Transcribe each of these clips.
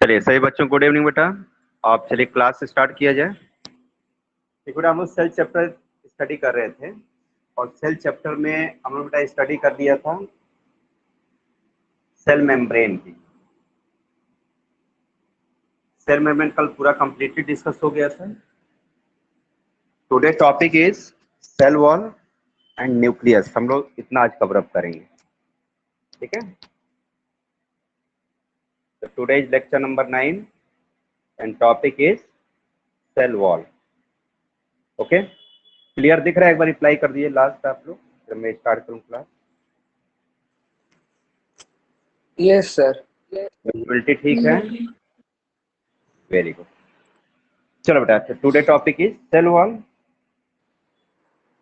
चलिए सभी बच्चों को गुड इवनिंग बेटा। आप चलिए क्लास स्टार्ट किया जाए। एक बेटा हम लोग सेल चैप्टर स्टडी कर रहे थे और सेल चैप्टर में हम लोग बेटा स्टडी कर लिया था सेल मेम्ब्रेन की। सेल मेम्ब्रेन कल पूरा कंप्लीटली डिस्कस हो गया था। Today topic is cell wall and nucleus. हम लोग इतना आज कवर अप करेंगे, ठीक है। तो today is lecture number 9 and topic is cell wall. Okay, clear दिख रहा है? एक बार रिप्लाई कर दीजिए लास्ट आप लोग, फिर मैं स्टार्ट करूँ क्लास। Yes sir. विजिबिलिटी ठीक है? Very good. चलो बेटा, today topic is cell wall.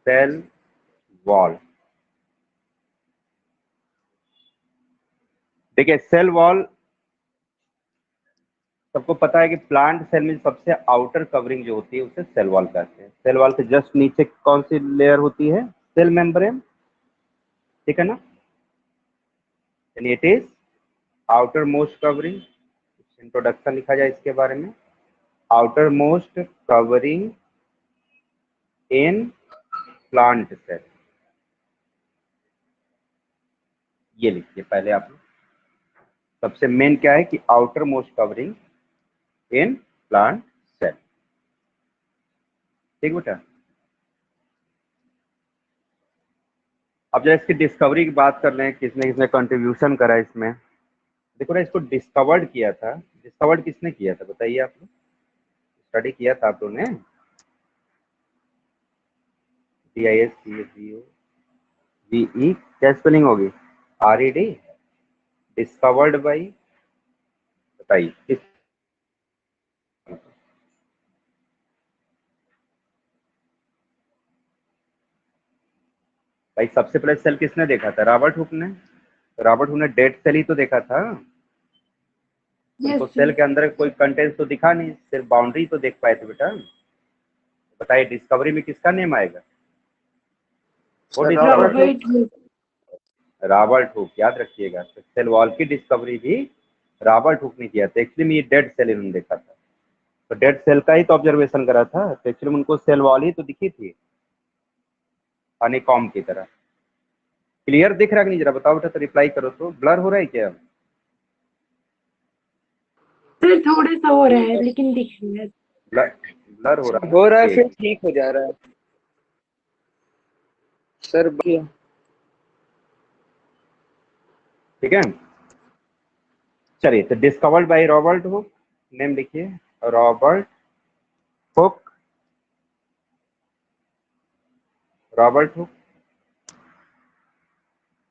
Cell wall, देखिए सेल वॉल सबको पता है कि प्लांट सेल में सबसे आउटर कवरिंग जो होती है उसे सेल वॉल कहते हैं। सेल वॉल के जस्ट नीचे कौन सी लेयर होती है? सेल मेम्ब्रेन, ठीक है ना। It is outermost covering. Introduction लिखा जाए इसके बारे में, outermost covering in plant cell. ये लिखिए पहले आप लोग। सबसे मेन क्या है कि outermost covering in plant cell, ठीक बेटा। अब जब इसकी डिस्कवरी की बात कर रहे हैं, किसने किसने कंट्रीब्यूशन करा इसमें। देखो ना, इसको डिस्कवर्ड किया था। डिस्कवर्ड किसने किया था बताइए आप लोग? स्टडी किया था आप लोगों ने? DISCOVE, क्या स्पेलिंग होगी? RED, डिस्कवर्ड बाई, बताइए किस? भाई सबसे पहले सेल किसने देखा था? रॉबर्ट हुक ने। रॉबर्ट हुक ने डेड सेल ही तो देखा था। उनको सेल के अंदर कोई कंटेंट तो दिखा नहीं, सिर्फ बाउंड्री तो देख पाए थे बेटा। बताइए डिस्कवरी में किसका नेम आएगा? वो रॉबर्ट हुक, याद रखिएगा। तो सेल वॉल की डिस्कवरी भी रॉबर्ट हुक ने किया था। एक्चुअली में ये डेड सेल इन्होंने देखा था, तो डेड सेल का ही तो ऑब्जर्वेशन करा था। तो एक्चुअली में उनको सेल वॉल ही तो दिखी थी, हनीकॉम्ब की तरह। क्लियर दिख रहा है कि नहीं? जरा बताओ बेटा, तो रिप्लाई करो। तो ब्लर हो रहा है क्या? सर थोड़ा सा हो रहा है लेकिन दिख रहा है। ब्लर हो रहा है, फिर ठीक हो जा रहा है सर। ठीक है, चलिए। तो discovered by Robert Hooke, name लिखिए Robert Hooke. Robert Hooke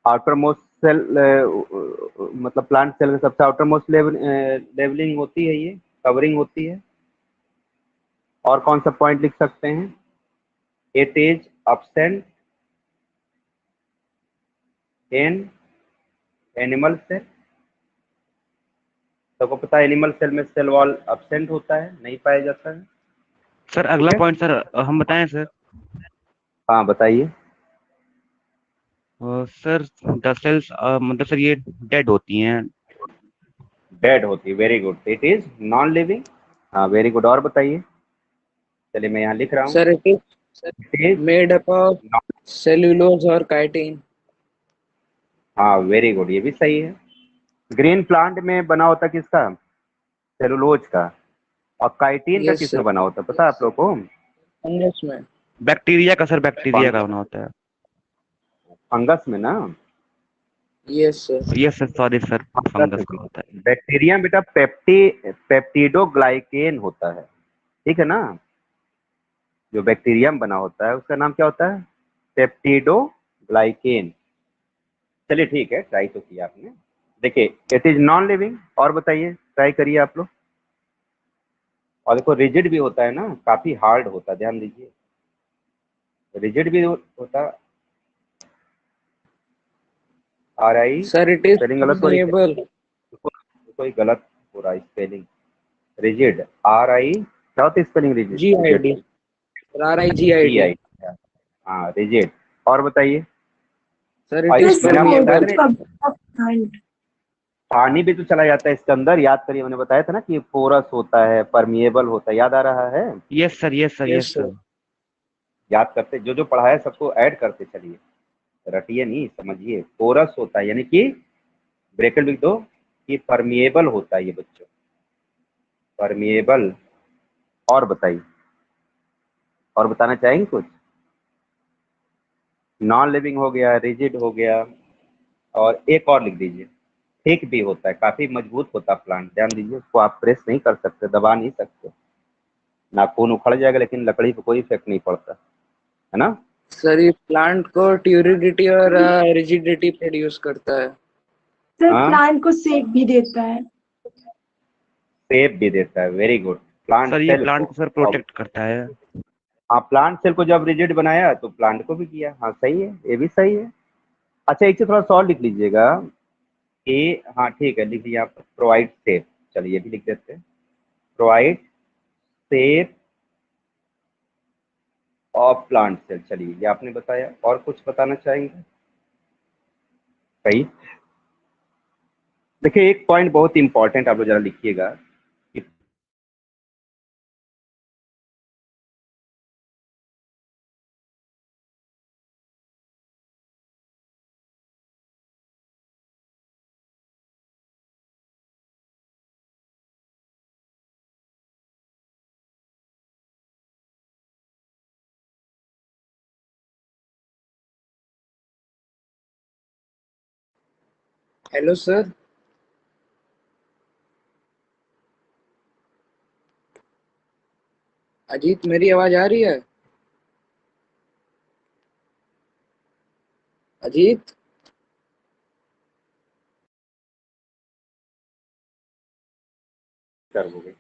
outermost cell, मतलब प्लांट सेल का सबसे आउटर मोस्ट लेवलिंग होती है, ये कवरिंग होती है। और कौन सा पॉइंट लिख सकते हैं? It is absent in animal cell. सबको पता है एनिमल सेल में सेल वॉल एब्सेंट होता है, नहीं पाया जाता है। सर अगला पॉइंट सर हम बताएं सर? हाँ बताइए। सर द सेल्स मतलब सर ये डेड होती हैं। डेड होती है, very good. It is non living, हाँ वेरी गुड। और बताइए, चलिए मैं यहाँ लिख रहा हूँ। Sir it is made up of cellulose और काइटिन। हाँ वेरी गुड, ये भी सही है। ग्रीन प्लांट में बना होता किसका? सेलुलोज का। और काइटिन का किसमें बना होता पता है आप लोग को? फंगस में। बैक्टीरिया का सर, बैक्टीरिया का बना होता है। फंगस में ना? Yes sir. Yes sir, sorry sir, fungus का होता है। बैक्टीरिया बेटा पेप्टिडोग्लाइकेन होता है, ठीक है ना। जो बैक्टीरियम बना होता है उसका नाम क्या होता है? पेप्टिडोग्लाइकेन। चलिए ठीक है, ट्राई तो किया आपने। देखिए इट इज नॉन लिविंग। और बताइए, ट्राई करिए आप लोग। और देखो रिजिड भी होता है ना, काफी हार्ड होता है, ध्यान दीजिए। रिजिड भी होता। RI sir it is spelling गलत हो रही है, कोई गलत हो रहा है स्पेलिंग। रिजिड, RI क्या होती है स्पेलिंग? Rigid, GID। RIGID। हाँ रिजिड। और बताइए सर इट इज परमिएबल। पानी भी तो चला जाता है इसके अंदर, याद करिए मैंने बताया था ना कि पोरस होता है, परमिएबल होता है, याद आ रहा है? Yes sir, yes sir, yes yes sir. Sir. याद करते, जो जो पढ़ा है सबको ऐड करते चलिए, रटिए नहीं, समझिए। पोरस होता है यानी कि ब्रैकेट लिख दो कि परमिएबल होता है ये बच्चों, परमिएबल। और बताइए, और बताना चाहेंगे कुछ? नॉन लिविंग हो गया, रिजिड हो गया, और एक और लिख दीजिए, थिक भी होता है, काफी मजबूत होता है प्लांट। ध्यान दीजिए, उसको आप प्रेस नहीं कर सकते, दबा नहीं सकते, नाखून उखड़ जाएगा लेकिन लकड़ी पे कोई इफेक्ट नहीं पड़ता है ना। सर ये प्लांट को ट्यूरिडिटी और रिजिडिटी प्रोड्यूस करता है। सर हाँ, प्लांट को सेक भी देता है। सेप भी देता है, वेरी गुड। प्लांट सर ये सेल प्लांट को, को सर प्रोटेक्ट करता है। हाँ प्लांट सेल को जब रिजिड बनाया तो प्लांट को भी किया, हाँ सही है, ये भी सही है। अच्छा एक चीज थोड़ा सा और लिख लीजिएगा कि, हाँ ठीक है, लिख लिया आप, प्रोवाइड सेप, चलिए ये भी लिख देते हैं, provide shape of plant cell. चलिए ये आपने बताया, और कुछ बताना चाहेंगे? सही। देखिए एक पॉइंट बहुत इंपॉर्टेंट आप लोग जरा लिखिएगा कि हेलो सर। अजीत मेरी आवाज आ रही है? अजीत। कर दोगे।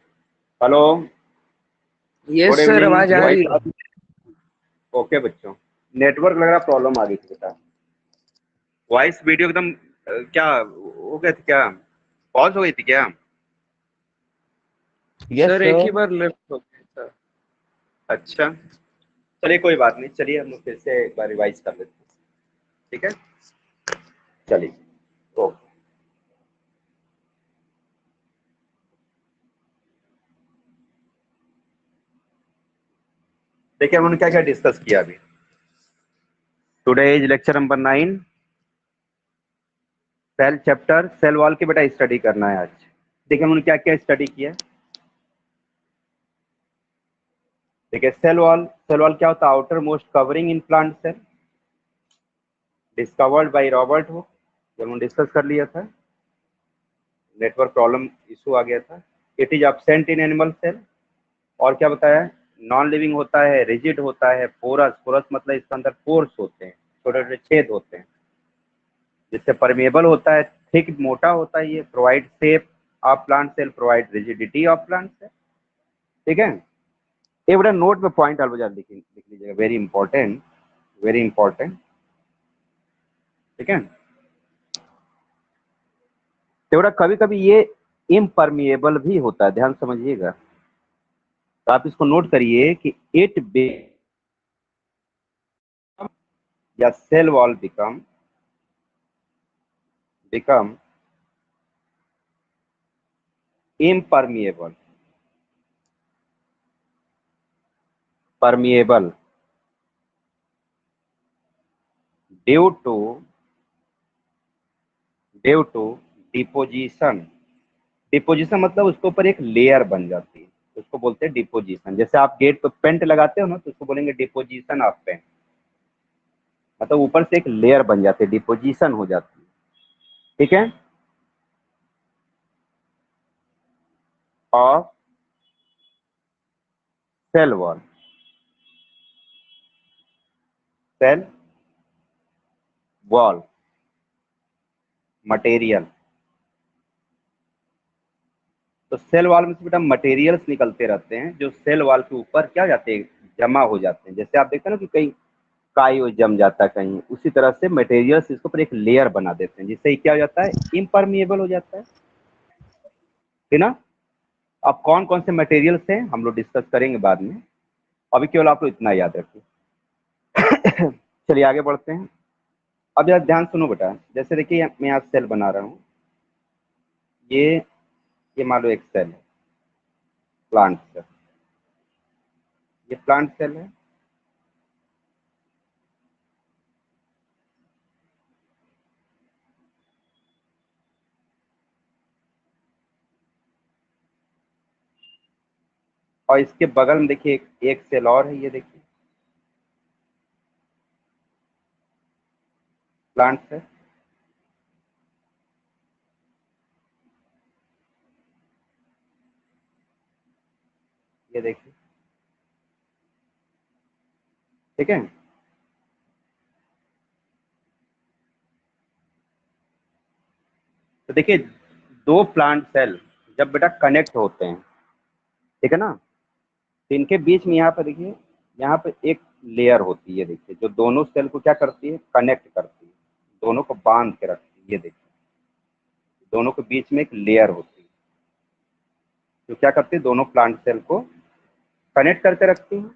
Hello, good yes sir, evening, आवाज आ रही है। वॉइस। ओके बच्चों, नेटवर्क लग रहा प्रॉब्लम आ गई थी बेटा, वॉइस वीडियो एकदम क्या हो गया था क्या, पॉज हो गई थी क्या? यस सर एक ही सर। बार लेफ्ट हो गया था। अच्छा, चलिए कोई बात नहीं, चलिए हम लोग फिर से एक बार रिवाइज कर लेते हैं, ठीक है, चलिए। ओके, देखिए हमने क्या क्या डिस्कस किया अभी। Today is lecture number 9, cell chapter, cell wall की बेटा स्टडी करना है आज। देखिए हमने क्या क्या स्टडी किया। देखिए सेल वॉल, सेल वॉल क्या होता है? Outermost covering in plant cell, discovered by Robert Hooke, जब हमने डिस्कस कर लिया था, नेटवर्क प्रॉब्लम इशू आ गया था। It is absent in animal cell, और क्या बताया? नॉन लिविंग होता है, रिजिड होता है, पोरस, पोरस मतलब इसके अंदर पोर्स होते हैं, छोटे छोटे छेद होते हैं, जिससे परमेबल होता है, थिक मोटा होता है, ये provide shape of plant cell, provide rigidity of plant cell, ठीक है। एक बड़ा नोट में पॉइंट आप लिख लीजिएगा, वेरी इंपॉर्टेंट, वेरी इंपॉर्टेंट, ठीक है। तो बड़ा कभी कभी ये इम्परमिएबल भी होता है, ध्यान समझिएगा, तो आप इसको नोट करिए कि इट बे या cell wall become impermeable, permeable due to deposition. Deposition मतलब उसके ऊपर एक लेयर बन जाती है, उसको बोलते हैं डिपोजिशन। जैसे आप गेट पे पेंट लगाते हो ना, तो उसको बोलेंगे डिपोजिशन ऑफ पेंट, मतलब ऊपर से एक लेयर बन जाती है, डिपोजिशन हो जाती है, ठीक है। Of cell wall, cell wall material, तो सेल वॉल में से बेटा मटेरियल्स निकलते रहते हैं, जो सेल वॉल के ऊपर क्या जाते हैं, जमा हो जाते हैं। जैसे आप देखते हैं ना कि कहीं काई वो जम जाता है कहीं, उसी तरह से मटेरियल्स इसके ऊपर एक लेयर बना देते हैं, जिससे क्या हो जाता है, इम्परमिएबल हो जाता है ना। अब कौन कौन से मटेरियल्स हैं हम लोग डिस्कस करेंगे बाद में, अभी केवल आप लोग इतना याद रखिए। चलिए आगे बढ़ते हैं। अब यार ध्यान सुनो बेटा, जैसे देखिए मैं यहाँ सेल बना रहा हूँ, ये मान लो एक सेल है, प्लांट सेल, ये प्लांट सेल है। और इसके बगल में देखिए एक सेल और है, ये देखिए प्लांट सेल। ये देखिए, ठीक है। तो देखिए दो प्लांट सेल जब बेटा कनेक्ट होते हैं, ठीक है ना, तो इनके बीच में यहाँ पर देखिए, यहाँ पर एक लेयर होती है, देखिए जो दोनों सेल को क्या करती है, कनेक्ट करती है, दोनों को बांध के रखती है। ये देखिए दोनों के बीच में एक लेयर होती है जो क्या करती है, दोनों प्लांट सेल को कनेक्ट करके रखती है।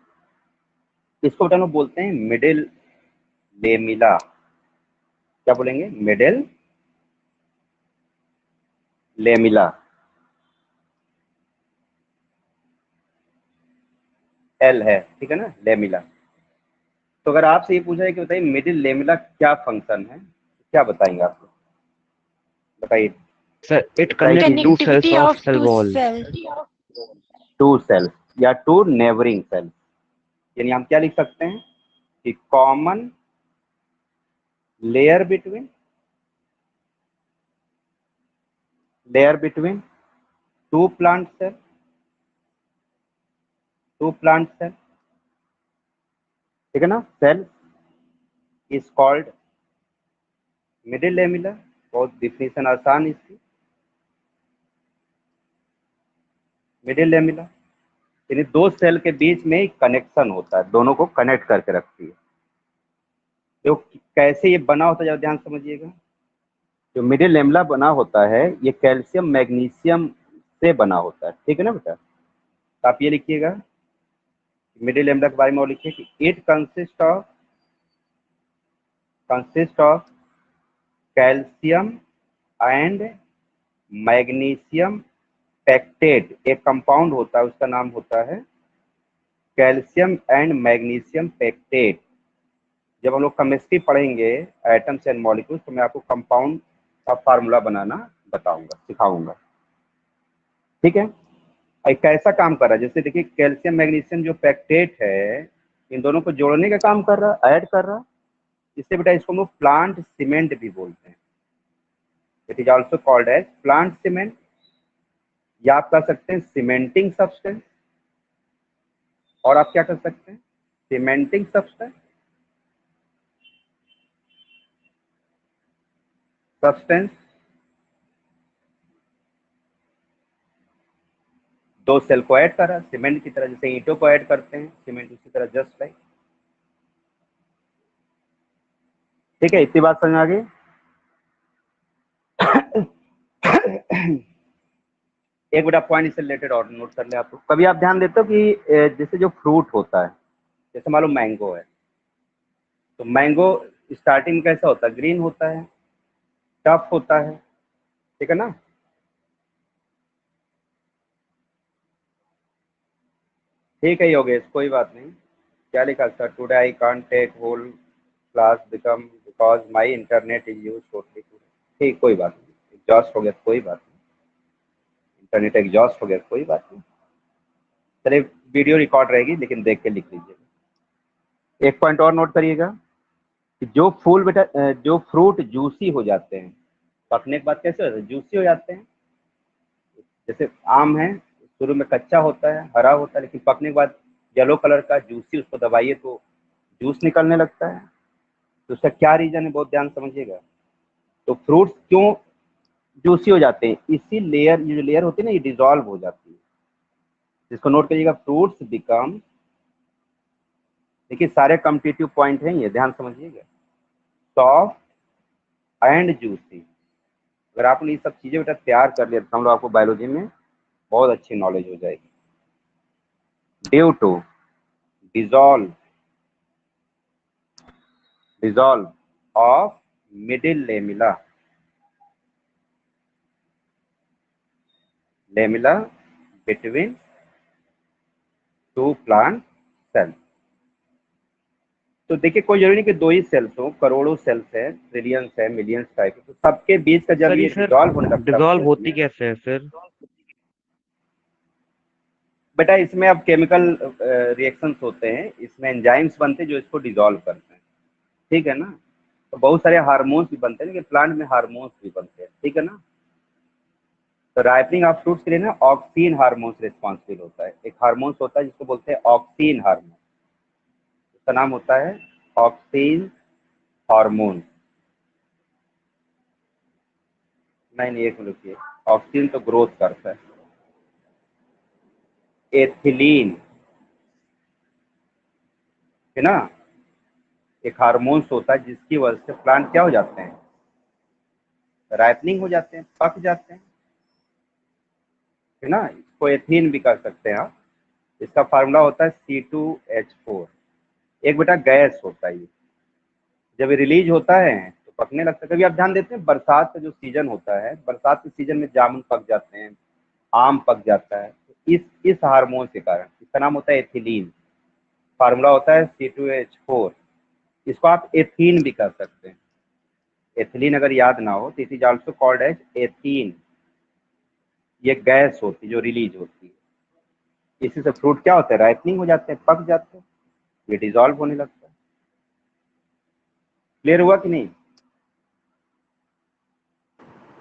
इसको बेटा लोग बोलते हैं मिडिल लेमिला। क्या बोलेंगे, मिडिल लेमिला। एल है, ठीक है ना, लेमिला। तो अगर आपसे ये पूछा है कि बताइए मिडिल लेमिला क्या फंक्शन है, तो क्या बताएंगे आप लोग, बताइए। सर इट बताइए कनेक्ट कि two cells Connectivity of of cell two wall. cells. Two cells या टू नेबरिंग सेल्स, यानी हम क्या लिख सकते हैं कि common layer between two plant cell, ठीक है ना, cell is called middle lamella. बहुत डिफिनेशन आसान इसकी, मिडिल लेमिला यानी दो सेल के बीच में कनेक्शन होता है, दोनों को कनेक्ट करके रखती है। तो कैसे ये बना होता है, जरा ध्यान समझिएगा। जो मिडिल लेमिला बना होता है ये कैल्शियम मैग्नीशियम से बना होता है, ठीक है ना बेटा। तो आप ये लिखिएगा मिडिल लेमिला के बारे में और लिखिए कि it consist of calcium and magnesium pectate. एक कंपाउंड होता है, उसका नाम होता है कैल्शियम एंड मैग्नीशियम पैक्टेट। जब हम लोग केमिस्ट्री पढ़ेंगे एटम्स एंड मॉलिक्यूल्स, तो मैं आपको कंपाउंड का फार्मूला बनाना बताऊंगा, सिखाऊंगा, ठीक है। एक कैसा काम कर रहा है, जैसे देखिए कैल्शियम मैग्नीशियम जो पैक्टेट है, इन दोनों को जोड़ने का काम कर रहा है, ऐड कर रहा है। इससे बेटा इसको हम लोग प्लांट सीमेंट भी बोलते हैं। It is also called as plant cement, या आप कह सकते हैं सीमेंटिंग सब्सटेंस, और आप क्या कर सकते हैं, सीमेंटिंग सब्सटेंस। दो सेल को ऐड करा सीमेंट की तरह, जैसे ईंटों को ऐड करते हैं सीमेंट, उसी तरह जस्ट लाइक, ठीक है। इतनी बात समझ आ गई। एक बेटा पॉइंट इससे रिलेटेड और नोट कर ले आप लोग। कभी आप ध्यान देते हो कि जैसे जो फ्रूट होता है, जैसे मान लो मैंगो है, तो मैंगो स्टार्टिंग में कैसा होता है, ग्रीन होता है, टफ होता है, ठीक है ना। ठीक है योगेश, कोई बात नहीं। क्या लिखा sir, today I can't take whole class become because my internet is use totally today. ठीक, कोई बात नहीं, एग्जॉस्ट हो गया कोई बात नहीं, इंटरनेट एग्जॉस्ट हो गया कोई बात नहीं। चलिए वीडियो रिकॉर्ड रहेगी, लेकिन देख के लिख लीजिएगा। एक पॉइंट और नोट करिएगा कि जो फूल बेटा जो फ्रूट जूसी हो जाते हैं, पकने के बाद कैसे होते हैं, जूसी हो जाते हैं। जैसे आम है, शुरू में कच्चा होता है, हरा होता है, लेकिन पकने के बाद येलो कलर का जूसी, उसको दबाइए तो जूस निकलने लगता है। तो उसका क्या रीजन है, बहुत ध्यान समझिएगा। तो फ्रूट्स क्यों जूसी हो जाते हैं, इसी लेयर, ये जो लेयर होती है ना, ये डिजॉल्व हो जाती है। इसको नोट करिएगा, फ्रूट्स बिकम, देखिए सारे कॉम्पिटिटिव पॉइंट हैं, ये ध्यान समझिएगा, सॉफ्ट एंड जूसी। अगर आपने ये सब चीजें बेटा तैयार कर लिया तो हम लोग आपको बायोलॉजी में बहुत अच्छी नॉलेज हो जाएगी। Due to dissolve of middle lamella, lamella between two plant cell. तो देखिए कोई जरूरी नहीं कि 2 ही सेल्स हो, करोड़ों सेल्स है, ट्रिलियंस है, मिलियंस टाइप, तो सबके बीच का जब सर ये ये सर डिजॉल्व होने लगता है डिजॉल्व प्रोसेस होती में, कैसे है फिर? बेटा इसमें अब केमिकल रिएक्शंस होते हैं, इसमें एंजाइम्स बनते हैं जो इसको डिजॉल्व करते हैं, ठीक है ना। तो बहुत सारे हार्मोन्स भी बनते हैं, लेकिन प्लांट में हार्मोन्स भी बनते हैं, ठीक है ना। तो राइपनिंग ऑफ फ्रूट्स के लिए ना ऑक्सीन हार्मोन्स रिस्पॉन्सिबल होता है। एक हार्मोन्स होता है जिसको बोलते हैं ऑक्सीन हार्मोन, उसका नाम होता है ऑक्सीन हार्मोन। नहीं एक मिनट रुकिए, ऑक्सीन तो ग्रोथ करता है। एथिलीन है ना, एक हार्मोन्स होता है जिसकी वजह से प्लांट क्या हो जाते हैं, राइपनिंग हो जाते हैं, पक जाते हैं, है ना। इसको एथीन भी कर सकते हैं आप। इसका फार्मूला होता है C2H4। एक बेटा गैस होता है ये, जब ये रिलीज होता है तो पकने लगता है। कभी आप ध्यान देते हैं बरसात का जो सीजन होता है, बरसात के सीजन में जामुन पक जाते हैं, आम पक जाता है, तो इस हार्मोन के कारण। इसका नाम होता है एथिलीन, फार्मूला होता है C2H4। इसको आप एथीन भी कर सकते हैं। एथिलीन अगर याद ना हो तो it is also called as ethene. ये गैस होती है जो रिलीज होती है, इसी से फ्रूट क्या होता है, राइपनिंग हो जाते हैं, पक जाते हैं, ये डिजॉल्व होने लगता है। क्लियर हुआ कि नहीं?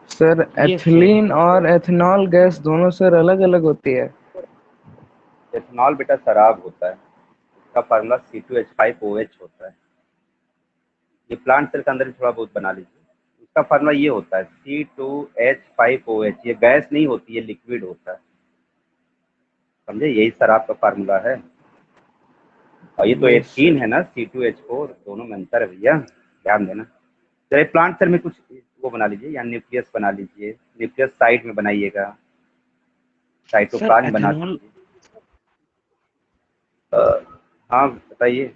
Sir yes sir. एथिलीन और एथेनॉल गैस दोनों सर अलग अलग होती है। एथेनॉल बेटा शराब होता है, इसका फार्मूला C2H5OH होता है। ये प्लांट सेल के अंदर भी थोड़ा बहुत बना लीजिए। इसका फार्मूला ये होता है C2H5OH। ये गैस नहीं होती, ये लिक्विड होता है, समझे, यही शराब का फार्मूला है। और ये तो यस एथीन सर। है ना, C2H4, दोनों में अंतर है भैया, ध्यान देना। चलिए प्लांट सेल में कुछ वो बना लीजिए, या न्यूक्लियस बना लीजिए, न्यूक्लियस साइड में बनाइएगा, सर साइटोप्लाज्म बना एथेनॉल, दीजिए। हाँ बताइए।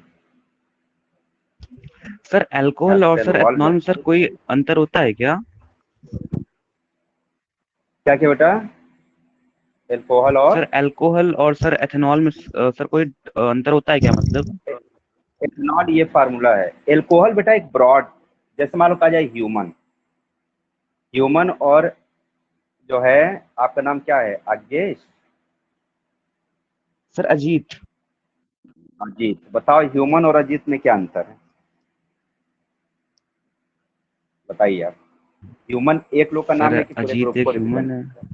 सर अल्कोहल और सेल सर वॉल में एथेनॉल में सर कोई अंतर होता है क्या? क्या क्या बेटा, एल्कोहल और सर अल्कोहल और सर एथेनॉल में सर कोई अंतर होता है क्या मतलब? एथेनॉल, ये फार्मूला है। एल्कोहल बेटा एक ब्रॉड, जैसे मान लो कहा जाए ह्यूमन, ह्यूमन और जो है, आपका नाम क्या है, अज्ञेश, सर अजीत। अजीत, बताओ ह्यूमन और अजीत में क्या अंतर है, बताइए आप। ह्यूमन एक लोग का सर नाम है कि पूरे अजीत ग्रुप एक को ह्यूमन रिप्रेजेंट है। करता है?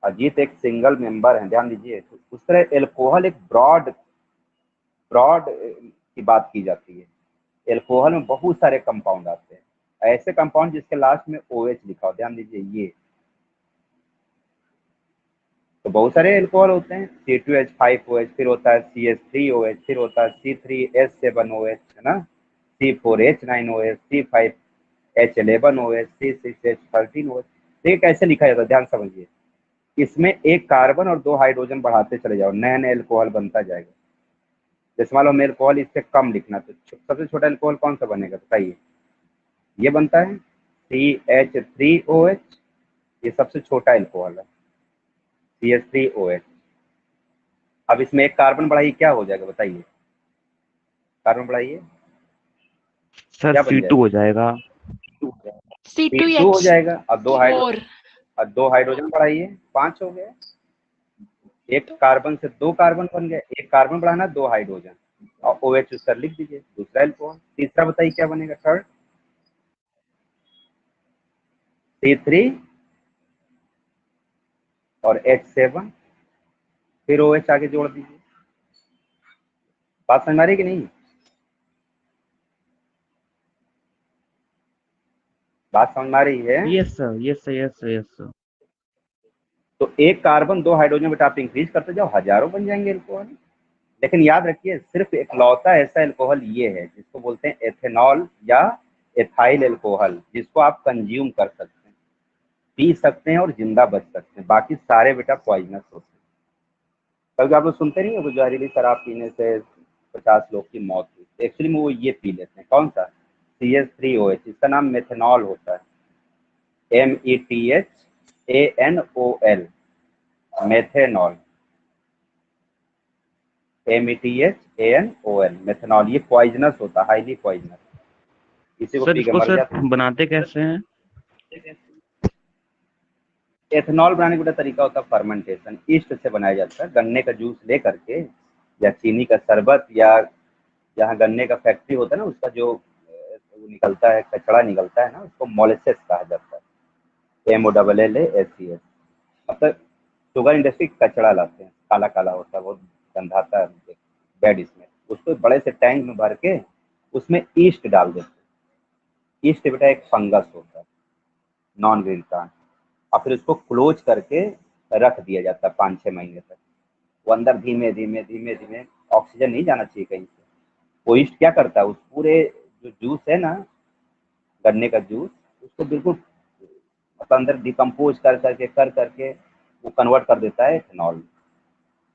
अजीत एक सिंगल मेंबर है, ध्यान दीजिए। तो उस तरह एल्कोहल एक ब्रॉड ब्रॉड की बात की जाती है। एल्कोहल में बहुत सारे कंपाउंड आते हैं, ऐसे कंपाउंड जिसके लास्ट में OH लिखा हो, ध्यान दीजिए ये। तो बहुत सारे एल्कोहल होते हैं, C2H5OH, फिर होता है CH3OH, फिर होता है C3H7OH, है ना, C4H9OH, C5H11OH, C6H13OH। देखिए कैसे लिखा जाता है, ध्यान समझिए। इसमें एक कार्बन और 2 हाइड्रोजन बढ़ाते चले जाओ, नया नया एल्कोहल बनता जाएगा। जैसे मान लो हमें एल्कोहल इससे कम लिखना, तो सबसे छोटा एल्कोहल कौन सा बनेगा बताइए, ये बनता है CH3OH, ये सबसे छोटा एल्कोहल है, CH3OH। अब इसमें एक कार्बन बढ़ाइए, क्या हो जाएगा बताइए, कार्बन बढ़ाइए, सर क्या बन C2 हो जाएगा, जाएगा। C2 हो जाएगा। अब 2 C2H4 हाइड्रोजन, अब 2 हाइड्रोजन बढ़ाइए, 5 हो गए। एक कार्बन से 2 कार्बन बन गए, एक कार्बन बढ़ाना, 2 हाइड्रोजन, और OH उस पर लिख दीजिए, दूसरा एल्कोहल। तीसरा बताइए क्या बनेगा, थर्ड C3 और H7, फिर OH आगे जोड़ दीजिए। बात समझ आ रही है कि नहीं, बात समझ में आ रही है? Yes sir, yes sir, yes sir, yes sir. तो एक कार्बन 2 हाइड्रोजन बेटा आप इंक्रीज करते जाओ, हजारों बन जाएंगे एल्कोहल। लेकिन याद रखिए सिर्फ इकलौता ऐसा एल्कोहल ये है जिसको बोलते हैं एथेनॉल या एथाइल एल्कोहल, जिसको आप कंज्यूम कर सकते हैं, पी सकते हैं और जिंदा बच सकते हैं। बाकी सारे बेटा पॉइजनस होते हैं। कभी आप लोग सुनते नहीं हो जहरीली शराब पीने से 50 लोग की मौत हुई, एक्चुअली में वो ये पी लेते हैं, कौन सा, CH3OH, इसका नाम मेथेनॉल होता है, METH ANOL, methanol, METHANOL, methanol. ये पॉइजनस होता है, हाईली पॉइजनस, इसी को सर पी के इसको मर सर जाते हैं। बनाते कैसे हैं? एथेनॉल बनाने का बड़ा तरीका होता है फर्मेंटेशन, ईस्ट से बनाया जाता है। गन्ने का जूस ले करके या चीनी का शरबत, या जहाँ गन्ने का फैक्ट्री होता है ना, उसका जो वो निकलता है, कचड़ा निकलता है ना, उसको मोलेसेस कहा जाता है, MOLLASES। मतलब शुगर इंडस्ट्री कचड़ा लाते हैं, काला काला होता है, बहुत गंधाता है बैड स्मेल, उसको बड़े से टैंक में भर के उसमें ईस्ट डाल देते हैं। ईस्ट बेटा एक फंगस होता है, नॉन ग्रीन प्लांट, और फिर उसको क्लोज करके रख दिया जाता है 5-6 महीने तक। वो अंदर धीमे धीमे धीमे धीमे, ऑक्सीजन नहीं जाना चाहिए कहीं से। वो ईस्ट क्या करता है, उस पूरे जो जूस है ना, गन्ने का जूस, उसको बिल्कुल मतलब अंदर डिकम्पोज कर करके वो कन्वर्ट कर देता है एथेनॉल।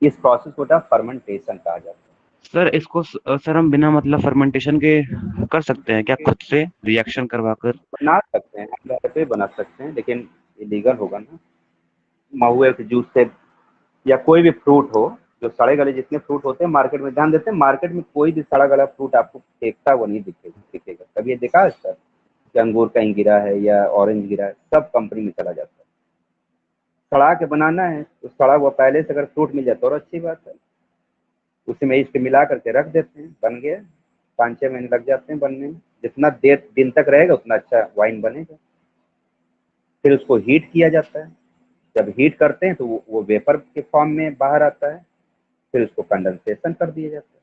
इस प्रोसेस को फर्मेंटेशन कहा जाता है। सर इसको सर हम बिना मतलब फर्मेंटेशन के कर सकते हैं क्या, खुद से रिएक्शन करवा कर? बना सकते हैं, हम घर पे बना सकते हैं, लेकिन इलीगल होगा ना। महुए के जूस से, या कोई भी फ्रूट हो, जो सड़े गले जितने फ्रूट होते हैं मार्केट में, ध्यान देते हैं मार्केट में कोई भी सड़ा गला फ्रूट आपको फेंकता हुआ नहीं दिखेगा। कभी ये देखा है सर कि अंगूर कहीं गिरा है या ऑरेंज गिरा है? सब कंपनी में चला जाता है। सड़ा के बनाना है तो सड़ा हुआ पहले से अगर फ्रूट मिल जाए तो और अच्छी बात है, उसी में ईस्ट मिला करके रख देते हैं, बन गया। 5-6 महीने लग जाते हैं बनने में, जितना देर दिन तक रहेगा उतना अच्छा वाइन बनेगा। फिर उसको हीट किया जाता है, जब हीट करते हैं तो वो वेपर के फॉर्म में बाहर आता है, फिर उसको कंडेंसेशन कर दिया जाता है।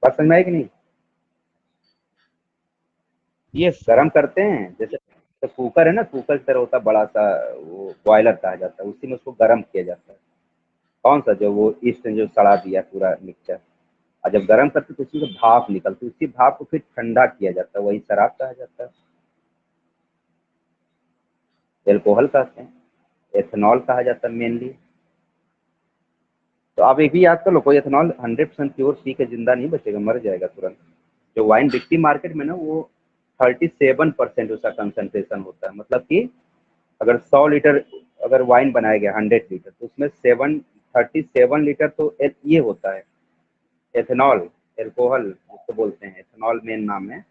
बात समझ में आई कि नहीं? यस। गरम करते हैं, जैसे तो कुकर है ना, कुकर की तरह होता है बड़ा सा, वो बॉयलर कहा जाता है, उसी में उसको गर्म किया जाता है। कौन सा, जो वो ईस्ट ने जो सड़ा दिया पूरा मिक्सचर, और जब गर्म करते तो उसमें से भाप निकलती है, उसी भाप को फिर ठंडा किया जाता है, वही शराब कहा जाता है, एल्कोहल कहते हैं, एथेनॉल कहा जाता है मेनली। तो आप एक भी याद कर लो, कोई एथेनॉल 100% प्योर पी के जिंदा नहीं बचेगा, मर जाएगा तुरंत। जो वाइन बिकती मार्केट में ना, वो 37% उसका कंसंट्रेशन होता है। मतलब कि अगर 100 लीटर अगर वाइन बनाया गया 100 लीटर, तो उसमें 37 लीटर तो ये होता है एथेनॉल, एल्कोहल जिसको बोलते हैं, एथेनॉल मेन नाम है।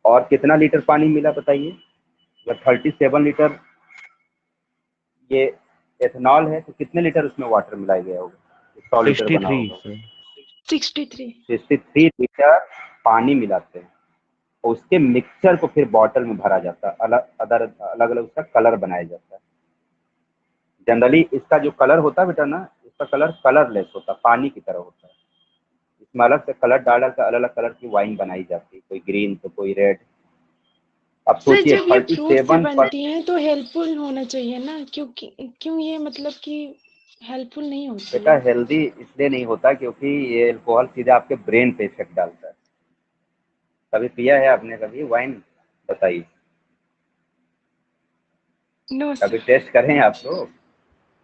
और कितना लीटर पानी मिला बताइए? अगर 37 लीटर ये एथेनॉल है तो कितने लीटर उसमें वाटर मिलाया गया होगा? 100 लीटर बना 63 होगा, सर। 63। 63 लीटर पानी मिलाते हैं, और उसके मिक्सचर को फिर बॉटल में भरा जाता है, अलग अलग उसका कलर बनाया जाता है। जनरली इसका जो कलर होता है बेटा ना, इसका कलर कलरलेस होता है, पानी की तरह होता है। इसमें अलग से कलर डाल कर अलग अलग कलर की वाइन बनाई जाती है, कोई ग्रीन तो कोई रेड। अब सर सोचिए जब ये फ्रूट से 37%। बनती हैं तो हेल्पफुल होना चाहिए ना, क्योंकि क्यों ये मतलब कि हेल्पफुल नहीं होती बेटा है? हेल्दी इसलिए नहीं होता क्योंकि ये अल्कोहल सीधे आपके ब्रेन पे इफेक्ट डालता है। कभी पिया है आपने कभी वाइन? बताइए, नो कभी सर। टेस्ट करें आप लोग?